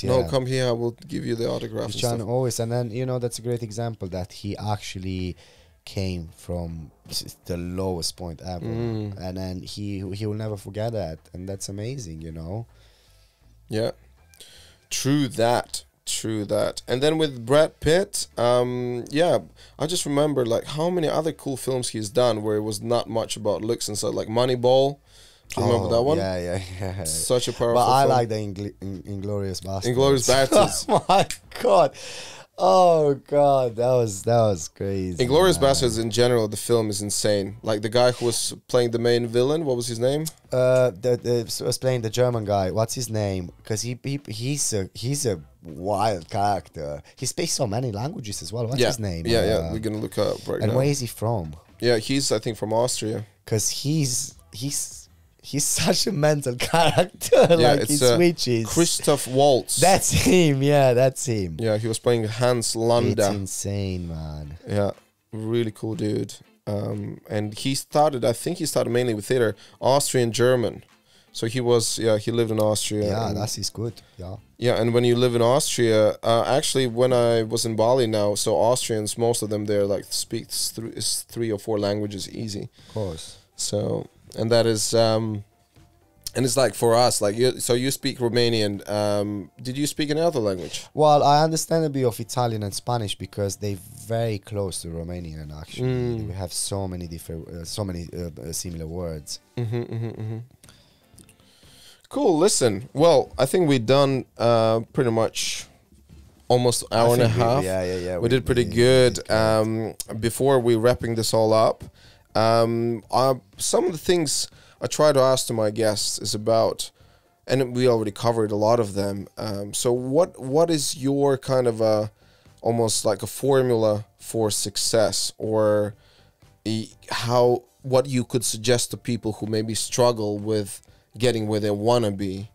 no, come here, I will give you the autograph. Cristiano always, and then, you know, that's a great example that he actually came from the lowest point ever, and then he will never forget that, and that's amazing, you know. Yeah, true that. And then with Brad Pitt, I just remember like how many other cool films he's done where it was not much about looks and stuff, like Moneyball. Do you remember that one? Yeah. Such a powerful But I film. like the Inglourious Basterds. Inglourious Basterds. Oh my god. Oh god, that was crazy. Inglourious Basterds in general, the film is insane. Like the guy who was playing the main villain, what was his name? Was playing the German guy. What's his name? Because he's a wild character. He speaks so many languages as well. What's his name? Yeah. We're gonna look up right now. And where is he from? Yeah, he's I think from Austria. Because he's such a mental character. Like he switches. Christoph Waltz. That's him. Yeah, that's him. Yeah, he was playing Hans Landa. It's insane, man. Yeah, really cool dude. And I think he started mainly with theater, Austrian German. So he lived in Austria. Yeah, that's good. Yeah. Yeah, and when you live in Austria, actually, when I was in Bali now, so Austrians, most of them there like speak 3 or 4 languages easy. Of course. So, and that is, and it's like for us, like you speak Romanian. Did you speak any other language? Well, I understand a bit of Italian and Spanish because they're very close to Romanian. Actually, we have so many different, similar words. Cool. Listen, well, I think we've done pretty much almost an hour and a half. Yeah. We did pretty good. Before we wrapping this all up, some of the things I try to ask to my guests is about, and we already covered a lot of them. So what is your kind of almost like a formula for success, or what you could suggest to people who maybe struggle with getting where they want to be?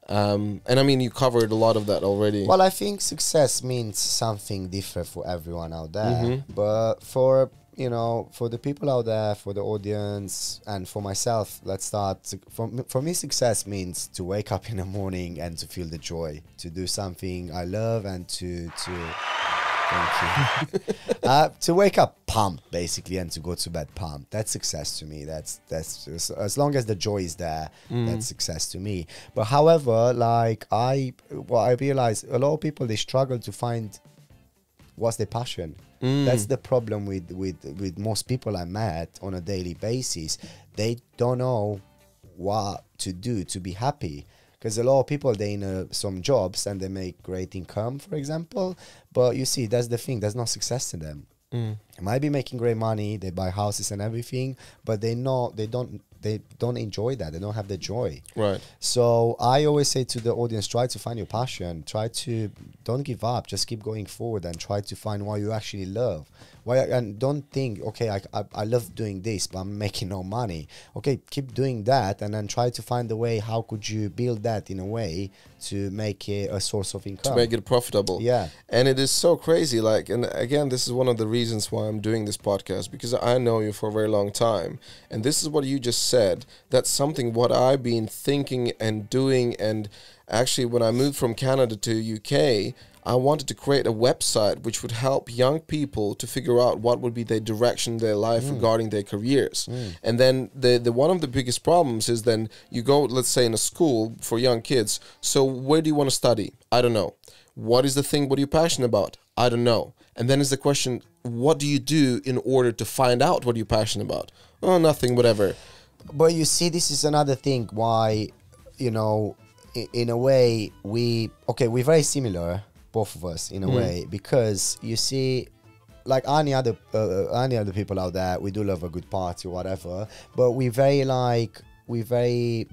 And I mean, you covered a lot of that already. Well, I think success means something different for everyone out there. But for the people out there, for the audience, and for myself, let's start. For me, success means to wake up in the morning and to feel the joy, to do something I love, and to thank you. To wake up pumped, basically, and to go to bed pumped. That's success to me. That's just, as long as the joy is there, that's success to me. But however, like I realize a lot of people, they struggle to find what's their passion. That's the problem with most people I met on a daily basis. They don't know what to do to be happy. because a lot of people, they in some jobs and they make great income, for example, but you see, that's the thing, there's no success in them. They might be making great money, they buy houses and everything, but they don't enjoy that. They don't have the joy. Right. So I always say to the audience, try to find your passion. Don't give up. Just keep going forward and try to find what you actually love. And don't think, okay, I love doing this, but I'm making no money. Okay, keep doing that, and then try to find a way, how could you build that in a way to make it a source of income. To make it profitable. Yeah. And it is so crazy. Like, and again, this is one of the reasons why I'm doing this podcast, because I know you for a very long time. And this is what you just said. That's something what I've been thinking and doing. And actually, when I moved from Canada to UK, I wanted to create a website which would help young people to figure out what would be their direction in their life regarding their careers. And then the one of the biggest problems is then you go, let's say, in a school for young kids. So where do you want to study? I don't know. What is the thing? What are you passionate about? I don't know. And then is the question, what do you do in order to find out what you're passionate about? Oh, nothing, whatever. But you see, this is another thing why, you know, in a way, we're very similar, both of us, in a way, because you see, like any other people out there, we do love a good party or whatever, but we're very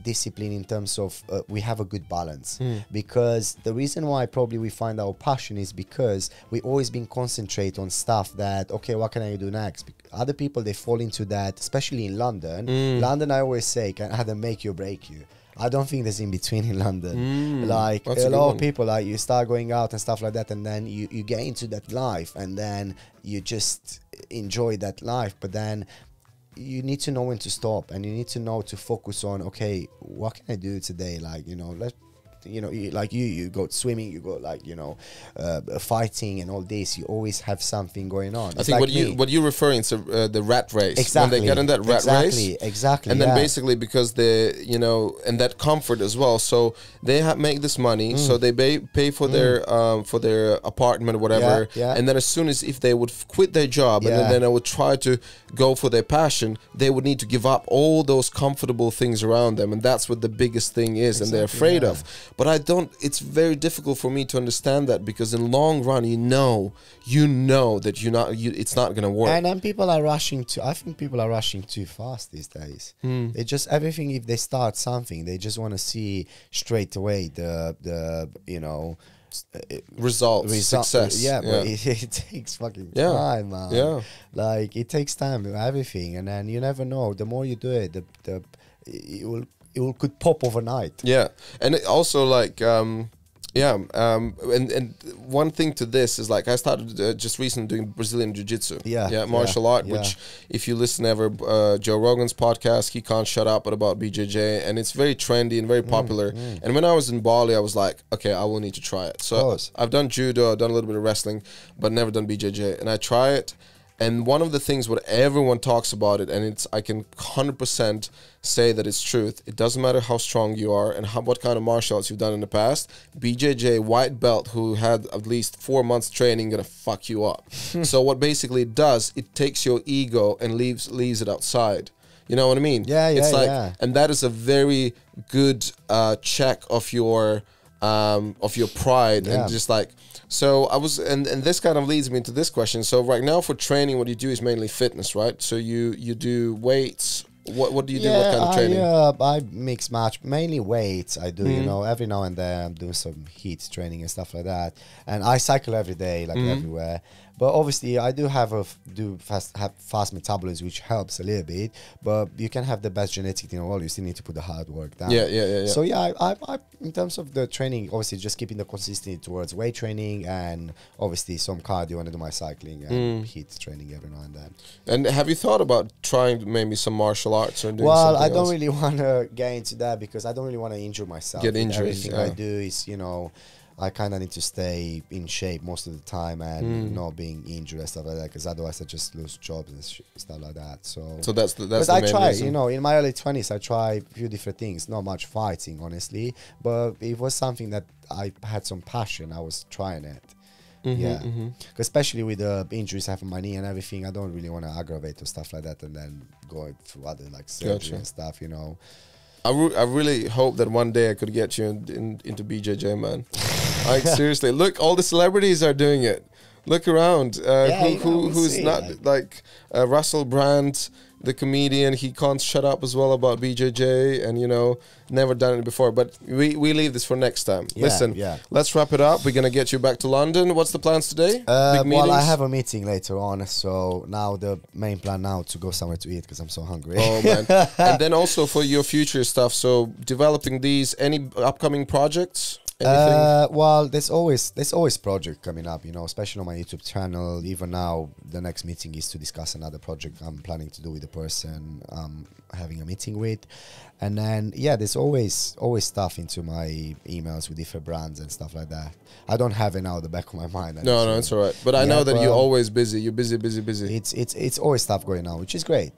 disciplined in terms of we have a good balance, because the reason why probably we find our passion is because we always been concentrate on stuff that, okay, what can I do next? Other people, they fall into that, especially in London. London, I always say, can either make you or break you. I don't think there's in between in London. Like, a lot of people, like, you start going out and stuff like that, and then you get into that life, and then you just enjoy that life. But then you need to know when to stop, and you need to know to focus on, okay, what can I do today? Like, you know, you go swimming, you go, like, you know, fighting and all this. You always have something going on. I think like what you're referring to the rat race. Exactly. When they get in that rat race. Exactly. And then basically because they, you know, and that comfort as well. So they make this money, so they pay for their apartment or whatever. Yeah. And then as soon as if they would quit their job and then they would try to go for their passion, they would need to give up all those comfortable things around them, and that's what the biggest thing is, and they're afraid of. But it's very difficult for me to understand that, because in long run, you know that it's not going to work. And then people are rushing I think people are rushing too fast these days. They just, everything, if they start something, they just want to see straight away the you know, results, success. But it takes fucking time, man. Yeah. Like, it takes time, everything. And then you never know. The more you do it, it could pop overnight. Yeah. And it also, like, and one thing to this is, like, I started just recently doing Brazilian Jiu-Jitsu. Martial art, which if you listen ever Joe Rogan's podcast, he can't shut up about BJJ, and it's very trendy and very popular. And when I was in Bali, I was like, okay, I will need to try it. So I've done judo, I've done a little bit of wrestling, but never done BJJ. And I try it. And one of the things what everyone talks about it, and I can 100% say that it's truth. It doesn't matter how strong you are and what kind of martial arts you've done in the past. BJJ white belt who had at least 4 months training gonna fuck you up. So what basically it does, it takes your ego and leaves it outside. You know what I mean? It's like, and that is a very good check of your pride, and just like. So I was, and this kind of leads me to this question. So right now for training, what you do is mainly fitness, right? So you do weights. What do you do? What kind of training? I mix match, mainly weights. I do, you know, every now and then I'm doing some heat training and stuff like that. And I cycle every day, like everywhere. But obviously, I do have fast metabolism, which helps a little bit. But you can have the best genetics in the world. You still need to put the hard work down. Yeah. So I in terms of the training, obviously, just keeping the consistency towards weight training, and obviously some cardio, and I do my cycling and heat training every now and then. And have you thought about trying maybe some martial arts or doing something I don't really want to get into that, because I don't really want to injure myself. Get injuries. Everything I do is, you know, I kind of need to stay in shape most of the time and not being injured and stuff like that, because otherwise I just lose jobs and stuff like that. So that's the main I tried, reason. you know, in my early 20s, I tried a few different things. Not much fighting, honestly, but it was something that I had some passion. I was trying it. Especially with the injuries I have on my knee and everything, I don't really want to aggravate or stuff like that, and then go through other like surgery and stuff, you know. I really hope that one day I could get you into BJJ, man. Like, seriously, look, all the celebrities are doing it. Look around. Who's not like Russell Brand, the comedian? He can't shut up as well about BJJ, and never done it before. But we leave this for next time. Listen, let's wrap it up. We're gonna get you back to London. What's the plans today? Well, I have a meeting later on, so now the main plan now to go somewhere to eat because I'm so hungry. Oh man! And then also for your future stuff. So developing these, any upcoming projects? Well, there's always project coming up, especially on my YouTube channel. Even now, the next meeting is to discuss another project I'm planning to do with the person I'm having a meeting with. And then, there's always stuff into my emails with different brands and stuff like that. I don't have it now at the back of my mind. No, it's all right. But I know that you're always busy. You're busy. It's always stuff going on, which is great.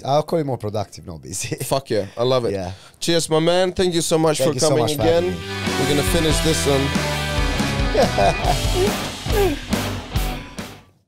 I'll call it more productive, not busy. Fuck yeah, I love it. Yeah. Cheers, my man. Thank you so much for coming again. We're gonna finish this one.